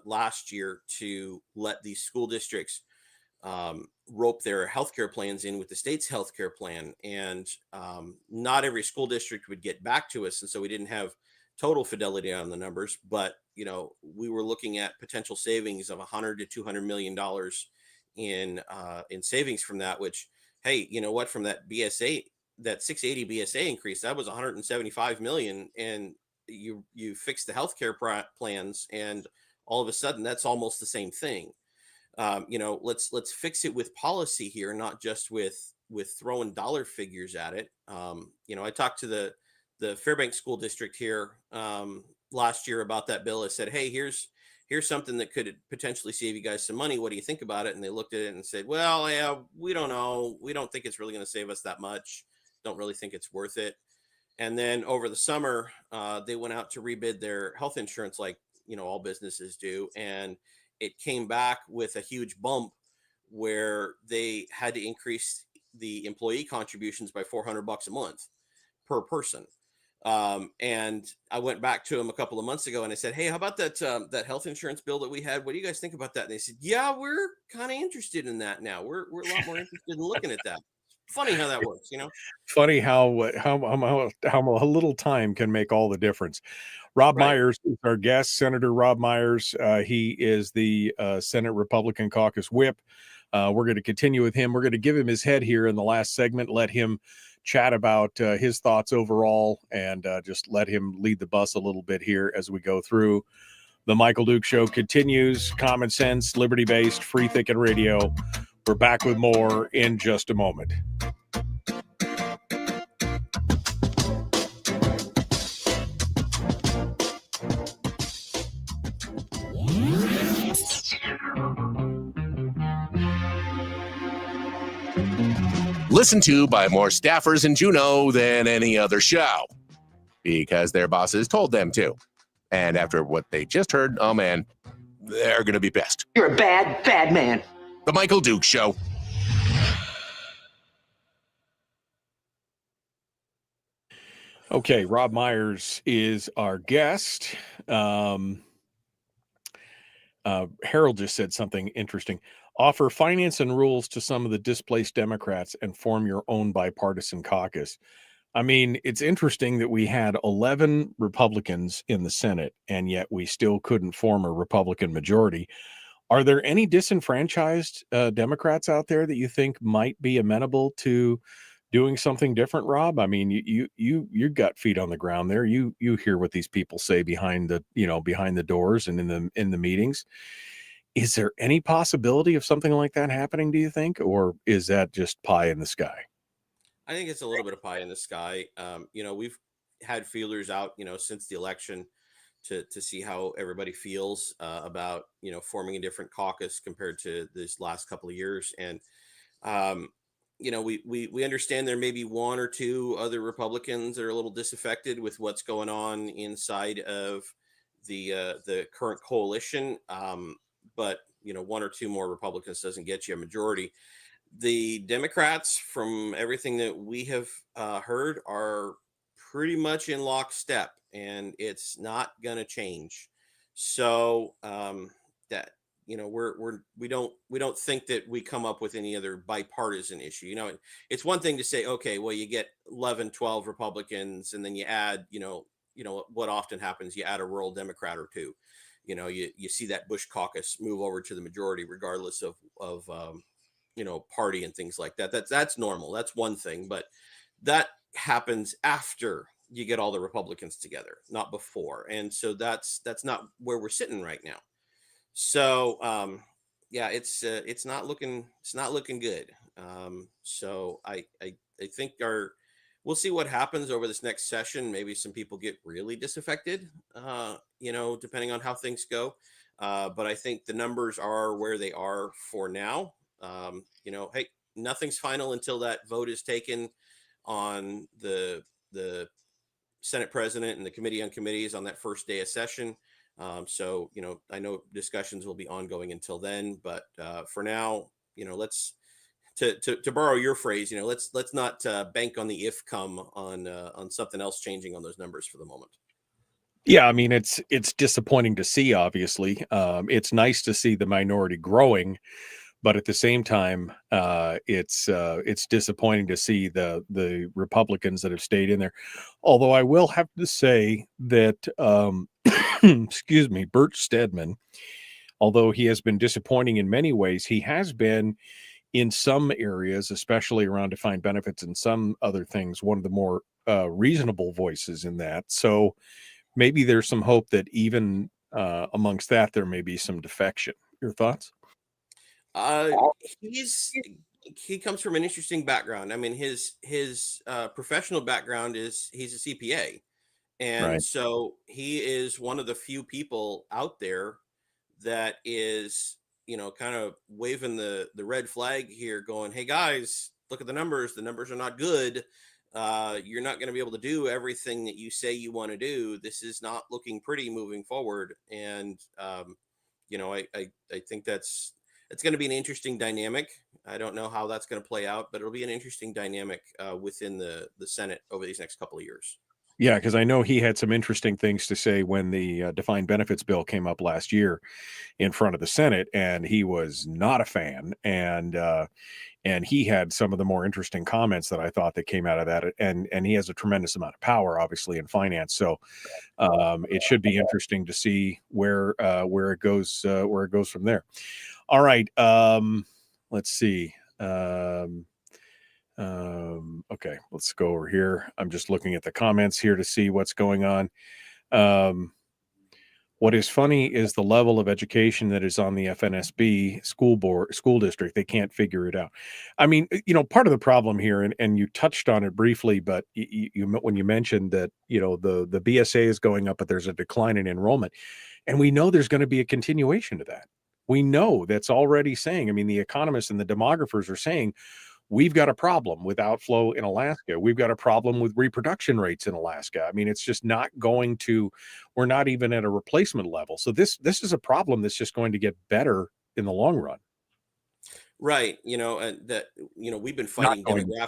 last year to let these school districts rope their healthcare plans in with the state's healthcare plan. And not every school district would get back to us. And so we didn't have total fidelity on the numbers, but we were looking at potential savings of $100 to $200 million in savings from that, which, hey, from that BSA, that 680 BSA increase, that was 175 million. And you fix the healthcare plans, and all of a sudden that's almost the same thing. Let's fix it with policy here, not just with throwing dollar figures at it. I talked to the Fairbanks School District here last year about that bill. I said, hey, here's something that could potentially save you guys some money. What do you think about it? And they looked at it and said, well, yeah, we don't know. We don't think it's really going to save us that much. Don't really think it's worth it. And then over the summer, they went out to rebid their health insurance like, all businesses do. And it came back with a huge bump where they had to increase the employee contributions by $400 a month per person. And I went back to them a couple of months ago and I said, hey, how about that health insurance bill that we had? What do you guys think about that? And they said, yeah, we're kind of interested in that now. We're a lot more interested in looking at that. Funny how that works, Funny how a little time can make all the difference. Robb Right. Myers is our guest, Senator Robb Myers. He is the Senate Republican Caucus Whip. We're going to continue with him. We're going to give him his head here in the last segment, let him chat about his thoughts overall, and just let him lead the bus a little bit here as we go through. The Michael Duke Show continues. Common sense, liberty-based, free thinking radio. We're back with more in just a moment. Listened to by more staffers in Juneau than any other show because their bosses told them to. And after what they just heard, oh man, they're going to be pissed. You're a bad, bad man. The Michael Duke Show. Okay, Robb Myers is our guest. Harold just said something interesting. Offer finance and rules to some of the displaced Democrats and form your own bipartisan caucus. I mean, it's interesting that we had 11 Republicans in the Senate, and yet we still couldn't form a Republican majority. Are there any disenfranchised Democrats out there that you think might be amenable to doing something different, Robb? I mean, you got feet on the ground there. You hear what these people say behind the doors and in the meetings. Is there any possibility of something like that happening, do you think? Or is that just pie in the sky? I think it's a little bit of pie in the sky. We've had feelers out, since the election to see how everybody feels about, forming a different caucus compared to this last couple of years. And, we understand there may be one or two other Republicans that are a little disaffected with what's going on inside of the current coalition. But one or two more Republicans doesn't get you a majority. The Democrats, from everything that we have heard, are pretty much in lockstep, and it's not going to change. So that we don't think that we come up with any other bipartisan issue. It's one thing to say, okay, well, you get 11, 12 Republicans, and then you add, what often happens, you add a rural Democrat or two. You see that Bush caucus move over to the majority, regardless of party and things like that. That's normal. That's one thing, but that happens after you get all the Republicans together, not before. And so that's not where we're sitting right now. So it's not looking good. So I think we'll see what happens over this next session. Maybe some people get really disaffected, depending on how things go. But I think the numbers are where they are for now. Hey, nothing's final until that vote is taken on the Senate president and the committee on committees on that first day of session. So I know discussions will be ongoing until then, but for now, let's to borrow your phrase, let's not bank on the if come on something else changing on those numbers for the moment. Yeah, I mean, it's disappointing to see, obviously. It's nice to see the minority growing, but at the same time, it's disappointing to see the Republicans that have stayed in there. Although I will have to say that, excuse me, Bert Stedman, although he has been disappointing in many ways, he has been in some areas, especially around defined benefits and some other things, one of the more reasonable voices in that. So maybe there's some hope that even amongst that, there may be some defection. Your thoughts? Uh, he comes from an interesting background. I mean, his professional background is he's a CPA, and Right. so he is one of the few people out there that is, kind of waving the red flag here, going, "Hey guys, look at the numbers. The numbers are not good. You're not going to be able to do everything that you say you want to do. This is not looking pretty moving forward." And I think it's going to be an interesting dynamic. I don't know how that's going to play out, but it'll be an interesting dynamic within the Senate over these next couple of years. Yeah, because I know he had some interesting things to say when the defined benefits bill came up last year in front of the Senate, and he was not a fan. And he had some of the more interesting comments that I thought that came out of that. And he has a tremendous amount of power, obviously, in finance. So it should be interesting to see where it goes from there. All right. Let's see. Okay, let's go over here. I'm just looking at the comments here to see what's going on. What is funny is the level of education that is on the FNSB school district. They can't figure it out. I mean, part of the problem here, and you touched on it briefly, but when you mentioned that, the BSA is going up, but there's a decline in enrollment, and we know there's going to be a continuation to that. We know that's already saying, I mean, the economists and the demographers are saying, we've got a problem with outflow in Alaska. We've got a problem with reproduction rates in Alaska. I mean, it's just not going to, we're not even at a replacement level. So this is a problem that's just going to get better in the long run. Right. We've been fighting demographics.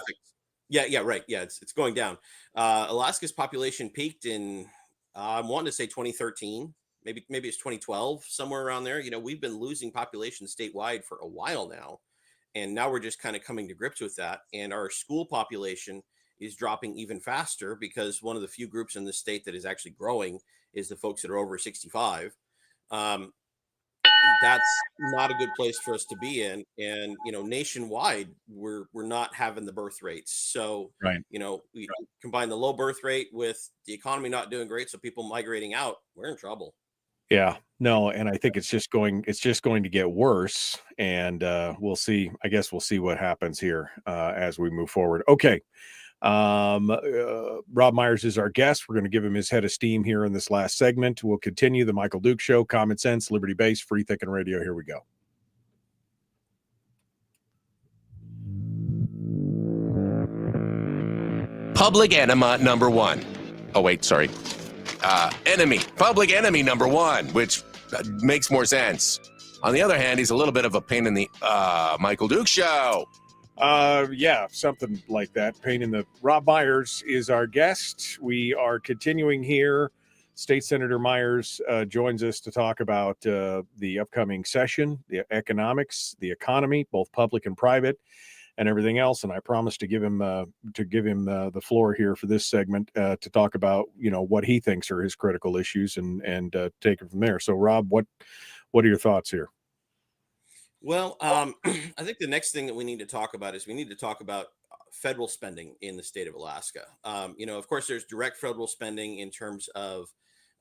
Yeah, right. Yeah, it's going down. Alaska's population peaked in, I'm wanting to say 2013, maybe it's 2012, somewhere around there. We've been losing population statewide for a while now. And now we're just kind of coming to grips with that. And our school population is dropping even faster because one of the few groups in the state that is actually growing is the folks that are over 65. That's not a good place for us to be in. And, nationwide, we're not having the birth rates. So, right. We combine the low birth rate with the economy not doing great. So people migrating out, we're in trouble. Yeah, no, and I think it's just going to get worse, and we'll see. I guess we'll see what happens here as we move forward. Okay, Robb Myers is our guest. We're going to give him his head of steam here in this last segment. We'll continue the Michael Duke Show, Common Sense, Liberty Based, Free Thinking Radio. Here we go. Public enema number one. Oh, wait, sorry. Public enemy number one, which makes more sense. On the other hand, he's a little bit of a pain in the Michael Duke Show. Yeah, something like that. Pain in the. Robb Myers is our guest. We are continuing here. State Senator Myers joins us to talk about the upcoming session, the economics, the economy, both public and private, and everything else. And I promised to give him the floor here for this segment to talk about what he thinks are his critical issues and take it from there. So, Robb, what are your thoughts here? Well, I think the next thing that we need to talk about is federal spending in the state of Alaska. Of course, there's direct federal spending in terms of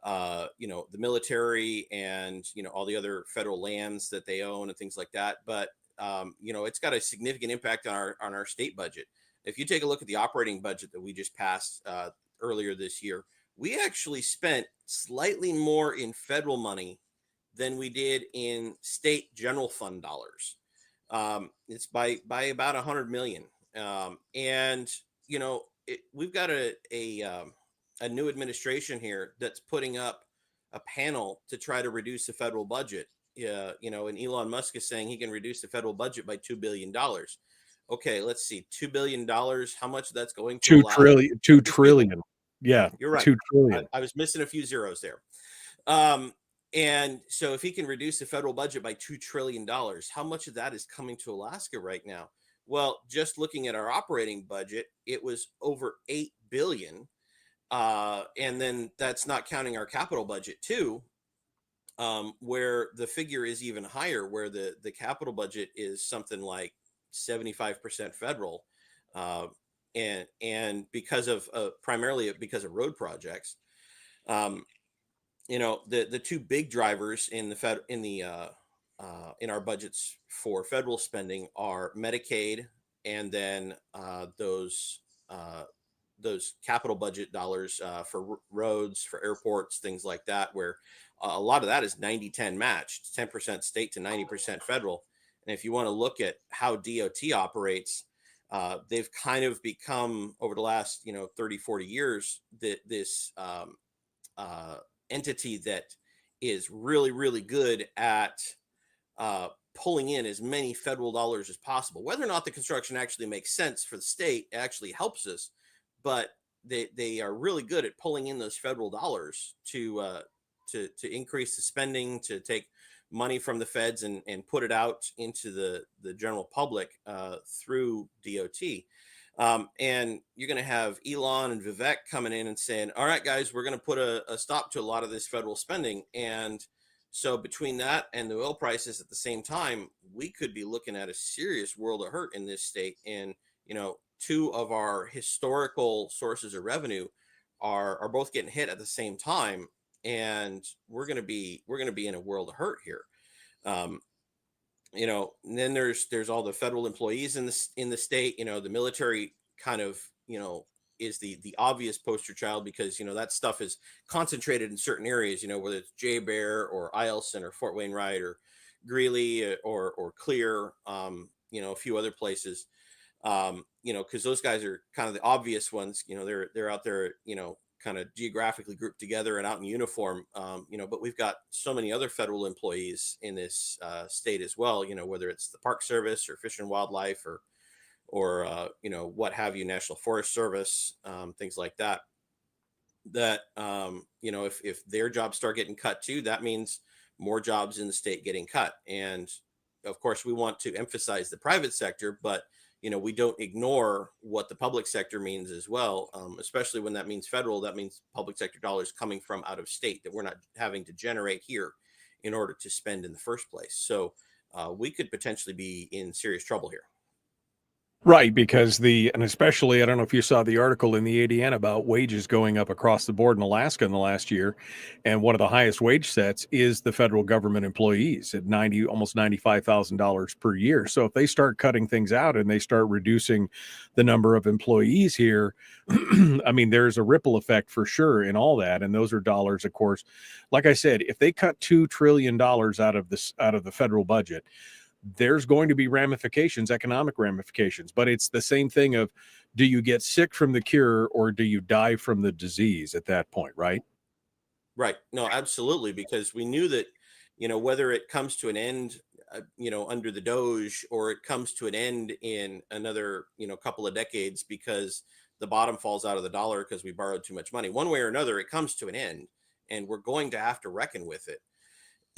the military and all the other federal lands that they own and things like that. But it's got a significant impact on our state budget. If you take a look at the operating budget that we just passed earlier this year, we actually spent slightly more in federal money than we did in state general fund dollars. It's by about 100 million. We've got a new administration here that's putting up a panel to try to reduce the federal budget. And Elon Musk is saying he can reduce the federal budget by $2 billion. Okay, let's see. $2 billion. How much that's going to? $2 trillion. Yeah, you're right. 2 trillion. I was missing a few zeros there. And so if he can reduce the federal budget by $2 trillion, how much of that is coming to Alaska right now? Well, just looking at our operating budget, it was over $8 billion. And then that's not counting our capital budget too, where the figure is even higher, where the capital budget is something like 75% federal. And because of primarily because of road projects. the two big drivers in the Fed in our budgets for federal spending are Medicaid, and then those capital budget dollars for roads, for airports, things like that, where a lot of that is 90-10 matched, 10% state to 90% federal. And if you want to look at how DOT operates, they've kind of become, over the last 30, 40 years, this entity that is really, really good at pulling in as many federal dollars as possible. Whether or not the construction actually makes sense for the state, it actually helps us, but they are really good at pulling in those federal dollars to increase the spending, to take money from the feds and put it out into the general public through DOT. And you're going to have Elon and Vivek coming in and saying, all right, guys, we're going to put a stop to a lot of this federal spending. And so between that and the oil prices at the same time, we could be looking at a serious world of hurt in this state. And, two of our historical sources of revenue are both getting hit at the same time. And we're going to be in a world of hurt here. And then there's all the federal employees in the state. The military kind of is the obvious poster child, because that stuff is concentrated in certain areas, whether it's Jay Bear or Eielson or Fort Wainwright or Greeley or Clear, a few other places, because those guys are kind of the obvious ones. They're out there, kind of geographically grouped together and out in uniform, but we've got so many other federal employees in this state as well, whether it's the Park Service or Fish and Wildlife or what have you, National Forest Service, things like that, if their jobs start getting cut too, that means more jobs in the state getting cut. And of course, we want to emphasize the private sector, but we don't ignore what the public sector means as well, especially when that means federal. That means public sector dollars coming from out of state that we're not having to generate here in order to spend in the first place. So we could potentially be in serious trouble here. Right, because and especially, I don't know if you saw the article in the ADN about wages going up across the board in Alaska in the last year, and one of the highest wage sets is the federal government employees at almost $95,000 per year. So if they start cutting things out and they start reducing the number of employees here, I mean, there's a ripple effect for sure in all that, and those are dollars, of course. Like I said, if they cut $2 trillion out of the federal budget, there's going to be ramifications, economic ramifications, but it's the same thing of, do you get sick from the cure or do you die from the disease at that point, right? Right. No, absolutely. Because we knew that, whether it comes to an end, under the Doge, or it comes to an end in another, couple of decades because the bottom falls out of the dollar because we borrowed too much money, one way or another, it comes to an end and we're going to have to reckon with it.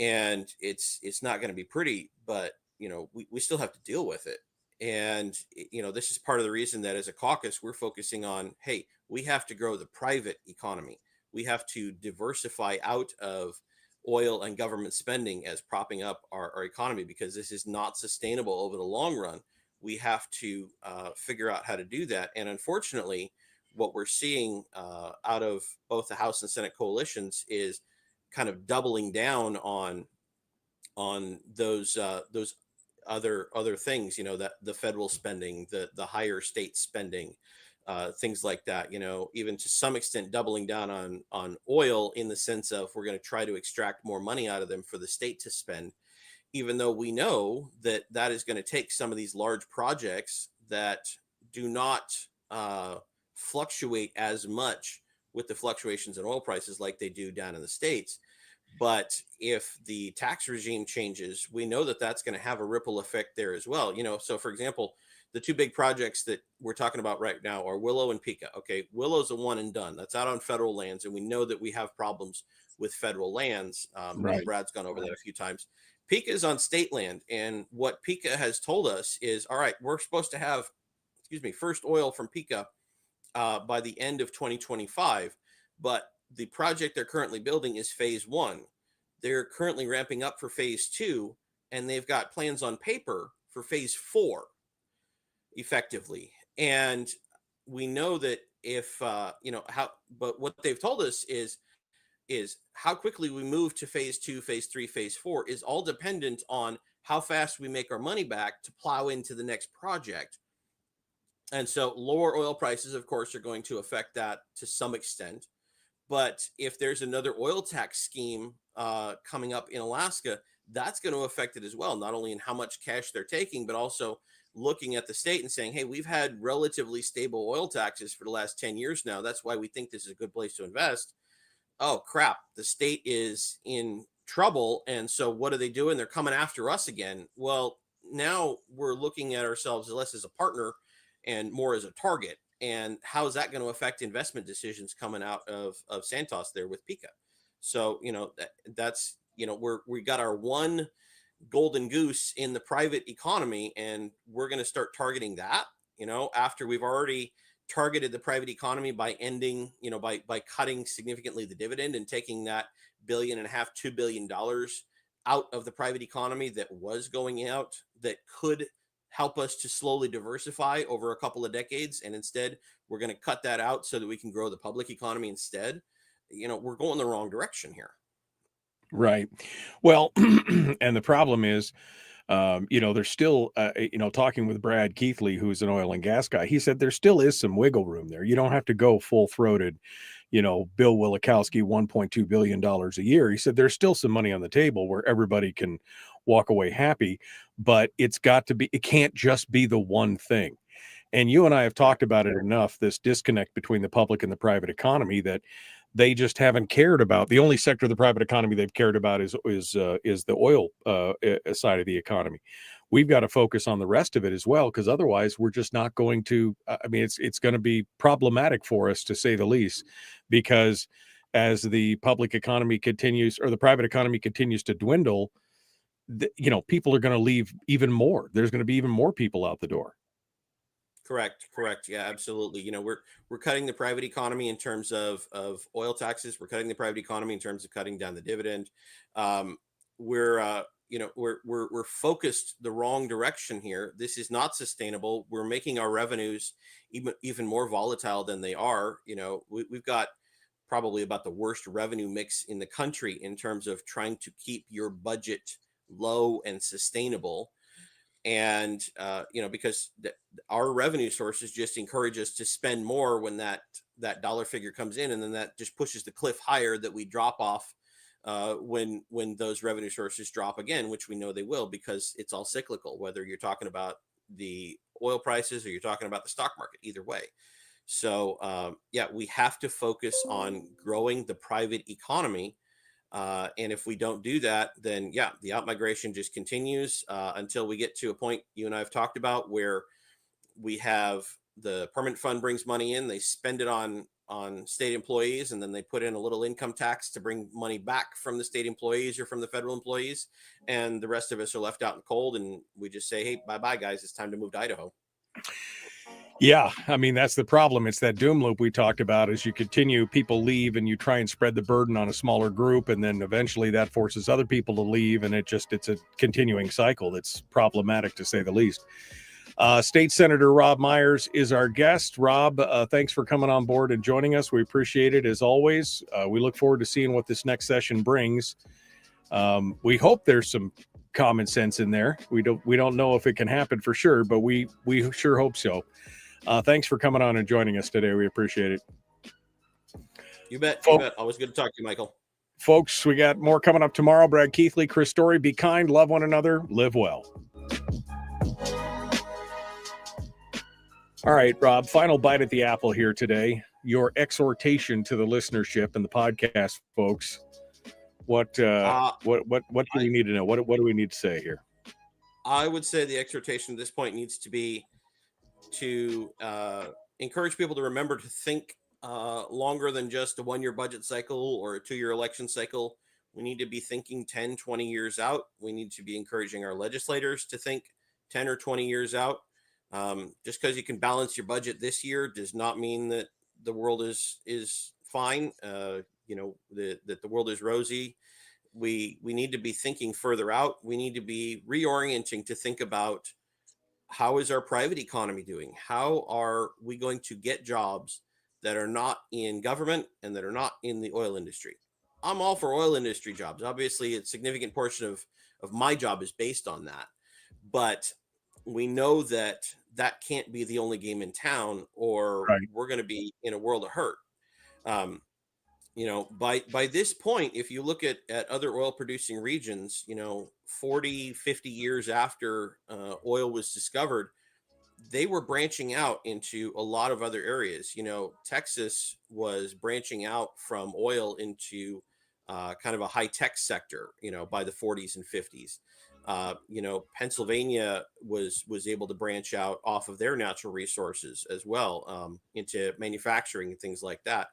And it's not going to be pretty, but we still have to deal with it. And, this is part of the reason that as a caucus, we're focusing on, hey, we have to grow the private economy. We have to diversify out of oil and government spending as propping up our economy, because this is not sustainable over the long run. We have to figure out how to do that. And unfortunately, what we're seeing out of both the House and Senate coalitions is kind of doubling down on those other things, that the federal spending, the higher state spending, things like that, even to some extent doubling down on oil, in the sense of we're going to try to extract more money out of them for the state to spend, even though we know that that is going to take some of these large projects that do not fluctuate as much with the fluctuations in oil prices like they do down in the States. But if the tax regime changes, we know that that's going to have a ripple effect there as well. So for example, the two big projects that we're talking about right now are Willow and Pica. Okay, Willow's a one and done. That's out on federal lands, and we know that we have problems with federal lands. Right. Brad's gone over that a few times. Pica is on state land, and what Pica has told us is, all right, we're supposed to have, first oil from Pica by the end of 2025, but the project they're currently building is phase 1. They're currently ramping up for phase 2, and they've got plans on paper for phase 4 effectively. And we know that if, but what they've told us is is how quickly we move to phase 2, phase 3, phase 4 is all dependent on how fast we make our money back to plow into the next project. And so lower oil prices, of course, are going to affect that to some extent. But if there's another oil tax scheme coming up in Alaska, that's going to affect it as well, not only in how much cash they're taking, but also looking at the state and saying, hey, we've had relatively stable oil taxes for the last 10 years now. That's why we think this is a good place to invest. Oh, crap, the state is in trouble. And so what are they doing? They're coming after us again. Well, now we're looking at ourselves less as a partner and more as a target. And how is that going to affect investment decisions coming out of Santos there with Pika? So, that's, we got our one golden goose in the private economy, and we're going to start targeting that, after we've already targeted the private economy by ending, by cutting significantly the dividend and taking that $1.5 billion, $2 billion out of the private economy that was going out that could help us to slowly diversify over a couple of decades. And instead, we're going to cut that out so that we can grow the public economy instead. We're going the wrong direction here. Right. Well, and the problem is, there's still, talking with Brad Keithley, who's an oil and gas guy, he said there still is some wiggle room there. You don't have to go full throated, Bill Wilikowski, $1.2 billion a year. He said there's still some money on the table where everybody can walk away happy, but it can't just be the one thing. And you and I have talked about it enough, this disconnect between the public and the private economy, that they just haven't cared about. The only sector of the private economy they've cared about is the oil side of the economy. We've got to focus on the rest of it as well, because otherwise we're just not going to. It's going to be problematic for us, to say the least, because as the public economy continues, or the private economy continues to dwindle, people are going to leave even more. There's going to be even more people out the door. Correct. Yeah, absolutely. We're cutting the private economy in terms of oil taxes. We're cutting the private economy in terms of cutting down the dividend. We're focused the wrong direction here. This is not sustainable. We're making our revenues even more volatile than they are. We've got probably about the worst revenue mix in the country in terms of trying to keep your budget low and sustainable. And, because our revenue sources just encourage us to spend more when that dollar figure comes in, and then that just pushes the cliff higher that we drop off when those revenue sources drop again, which we know they will, because it's all cyclical, whether you're talking about the oil prices or you're talking about the stock market, either way. So, we have to focus on growing the private economy. And if we don't do that, then the outmigration just continues until we get to a point you and I have talked about, where we have the permanent fund brings money in, they spend it on state employees, and then they put in a little income tax to bring money back from the state employees or from the federal employees, and the rest of us are left out in the cold, and we just say, hey, bye guys, it's time to move to Idaho. Yeah, that's the problem. It's that doom loop we talked about. As you continue, people leave, and you try and spread the burden on a smaller group, and then eventually that forces other people to leave, and it's a continuing cycle that's problematic, to say the least. State Senator Robb Myers is our guest. Robb, thanks for coming on board and joining us. We appreciate it, as always. We look forward to seeing what this next session brings. We hope there's some common sense in there. We don't know if it can happen for sure, but we sure hope so. Thanks for coming on and joining us today. We appreciate it. You bet. You bet. Always good to talk to you, Michael. Folks, we got more coming up tomorrow. Brad Keithley, Chris Story. Be kind, love one another, live well. All right, Robb, final bite at the apple here today. Your exhortation to the listenership and the podcast folks. What do we need to know? What do we need to say here? I would say the exhortation at this point needs to be to encourage people to remember to think longer than just a one-year budget cycle or a two-year election cycle. We need to be thinking 10, 20 years out. We need to be encouraging our legislators to think 10 or 20 years out. Just because you can balance your budget this year does not mean that the world is fine. That the world is rosy. We need to be thinking further out. We need to be reorienting to think about, how is our private economy doing? How are we going to get jobs that are not in government and that are not in the oil industry? I'm all for oil industry jobs. Obviously, a significant portion of my job is based on that. But we know that that can't be the only game in town, or Right. we're going to be in a world of hurt. By this point, if you look at other oil producing regions, 40, 50 years after oil was discovered, they were branching out into a lot of other areas. Texas was branching out from oil into kind of a high tech sector, by the 40s and 50s. Pennsylvania was able to branch out off of their natural resources as well, into manufacturing and things like that.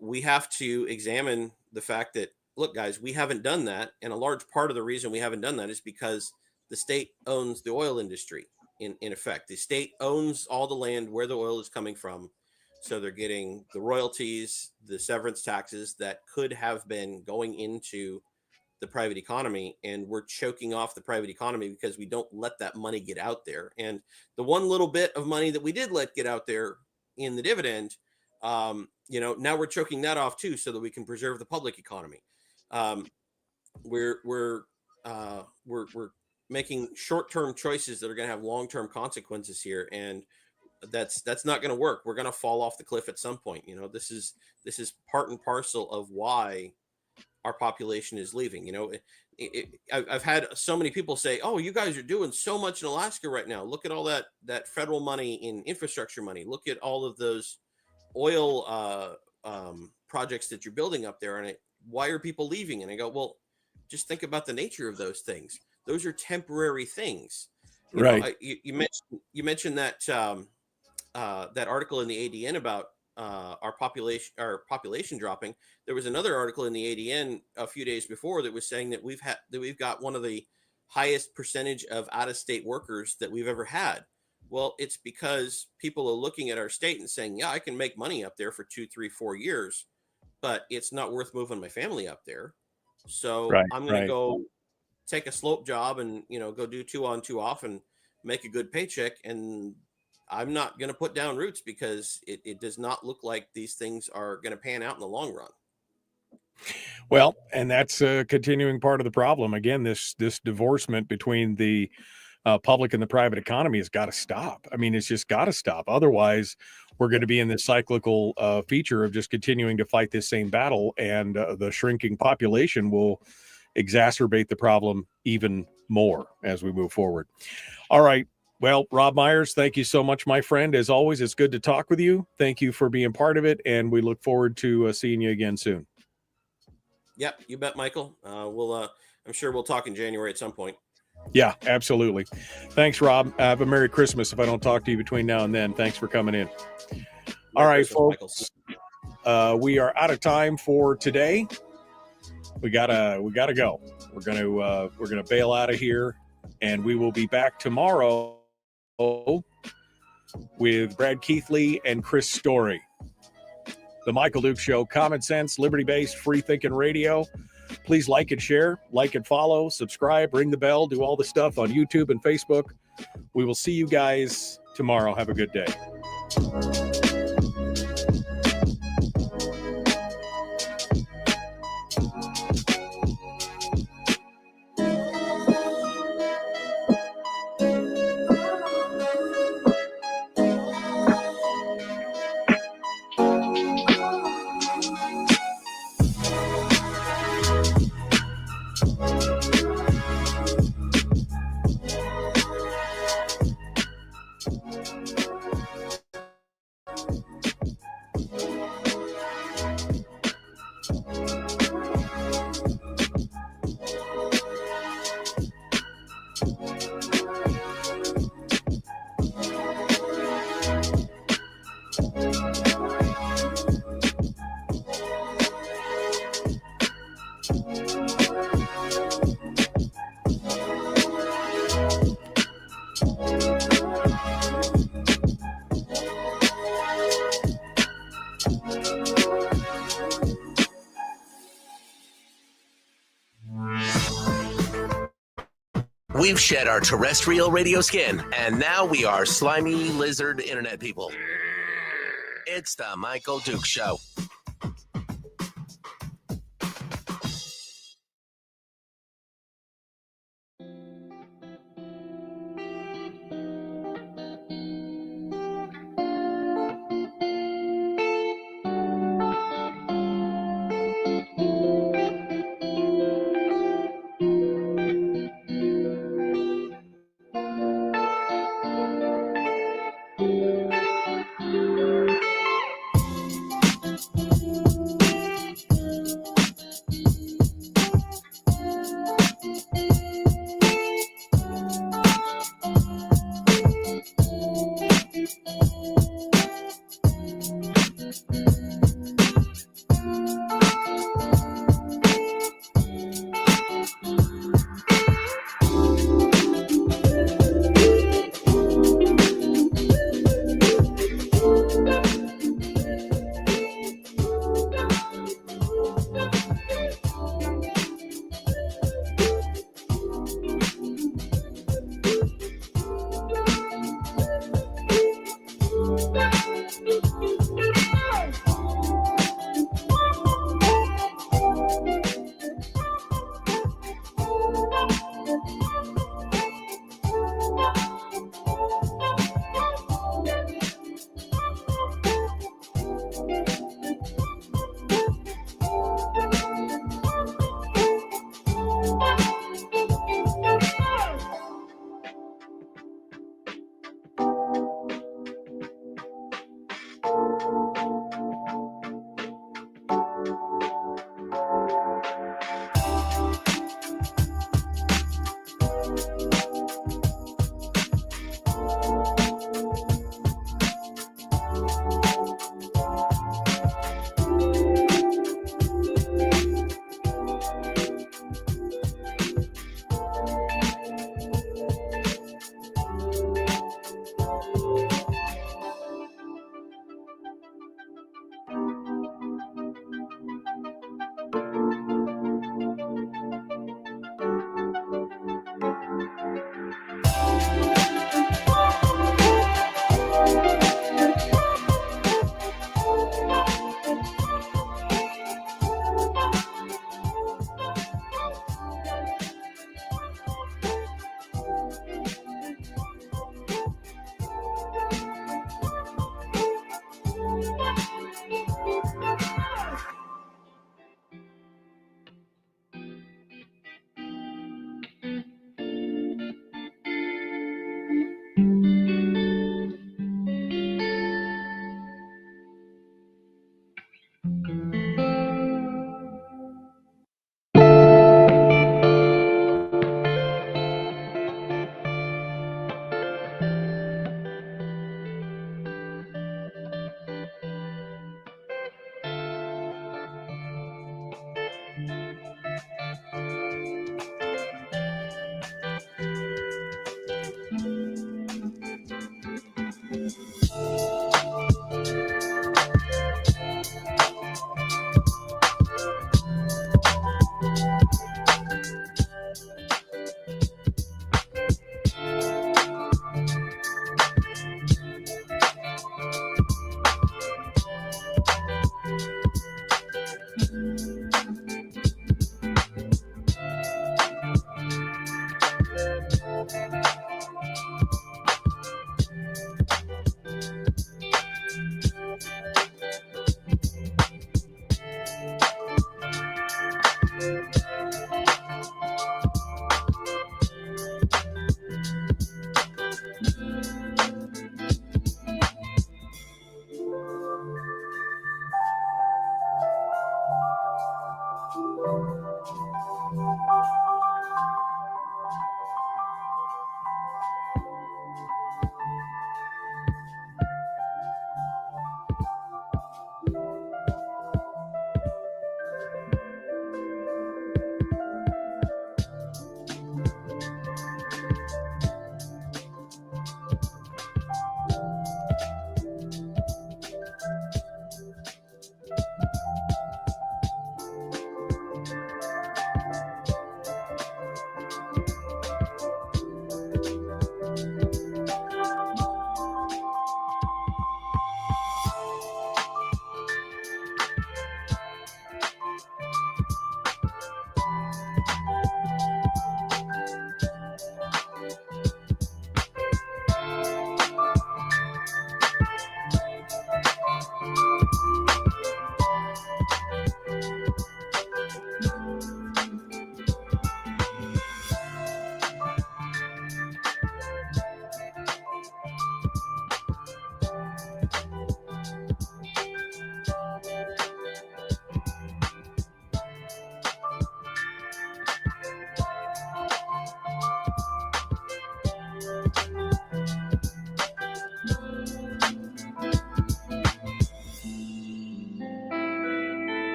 We have to examine the fact that, look, guys, we haven't done that. And a large part of the reason we haven't done that is because the state owns the oil industry. In effect, the state owns all the land where the oil is coming from. So they're getting the royalties, the severance taxes that could have been going into the private economy. And we're choking off the private economy because we don't let that money get out there. And the one little bit of money that we did let get out there in the dividend, now we're choking that off too, so that we can preserve the public economy. We're making short-term choices that are going to have long-term consequences here, and that's not going to work. We're going to fall off the cliff at some point. This is part and parcel of why our population is leaving. I've had so many people say, "Oh, you guys are doing so much in Alaska right now. Look at all that federal money in infrastructure money. Look at all of those oil projects that you're building up there, and why are people leaving?" And I go, well, just think about the nature of those things. Those are temporary things. Right. You mentioned that that article in the ADN about our population dropping. There was another article in the ADN a few days before that was saying that we've got one of the highest percentage of out-of-state workers that we've ever had. Well, it's because people are looking at our state and saying, yeah, I can make money up there for 2, 3, 4 years, but it's not worth moving my family up there. So Right, I'm going right. to go take a slope job and, go do 2 on 2 off and make a good paycheck. And I'm not going to put down roots because it does not look like these things are going to pan out in the long run. Well, and that's a continuing part of the problem. Again, this divorcement between the public and the private economy has got to stop. I mean, it's just got to stop. Otherwise, we're going to be in this cyclical feature of just continuing to fight this same battle, and the shrinking population will exacerbate the problem even more as we move forward. All right. Well, Robb Myers, thank you so much, my friend. As always, it's good to talk with you. Thank you for being part of it, and we look forward to seeing you again soon. Yep, you bet, Michael. I'm sure we'll talk in January at some point. Yeah, absolutely. Thanks, Rob. Have a Merry Christmas if I don't talk to you between now and then. Thanks for coming in. All right, folks. We are out of time for today. We gotta go. We're gonna bail out of here, and we will be back tomorrow with Brad Keithley and Chris Story. The Michael Duke Show, common sense, liberty-based, free-thinking radio. Please like and share, like and follow, subscribe, ring the bell, do all the stuff on YouTube and Facebook. We will see you guys tomorrow. Have a good day. We've shed our terrestrial radio skin, and now we are slimy lizard internet people. It's the Michael Duke Show.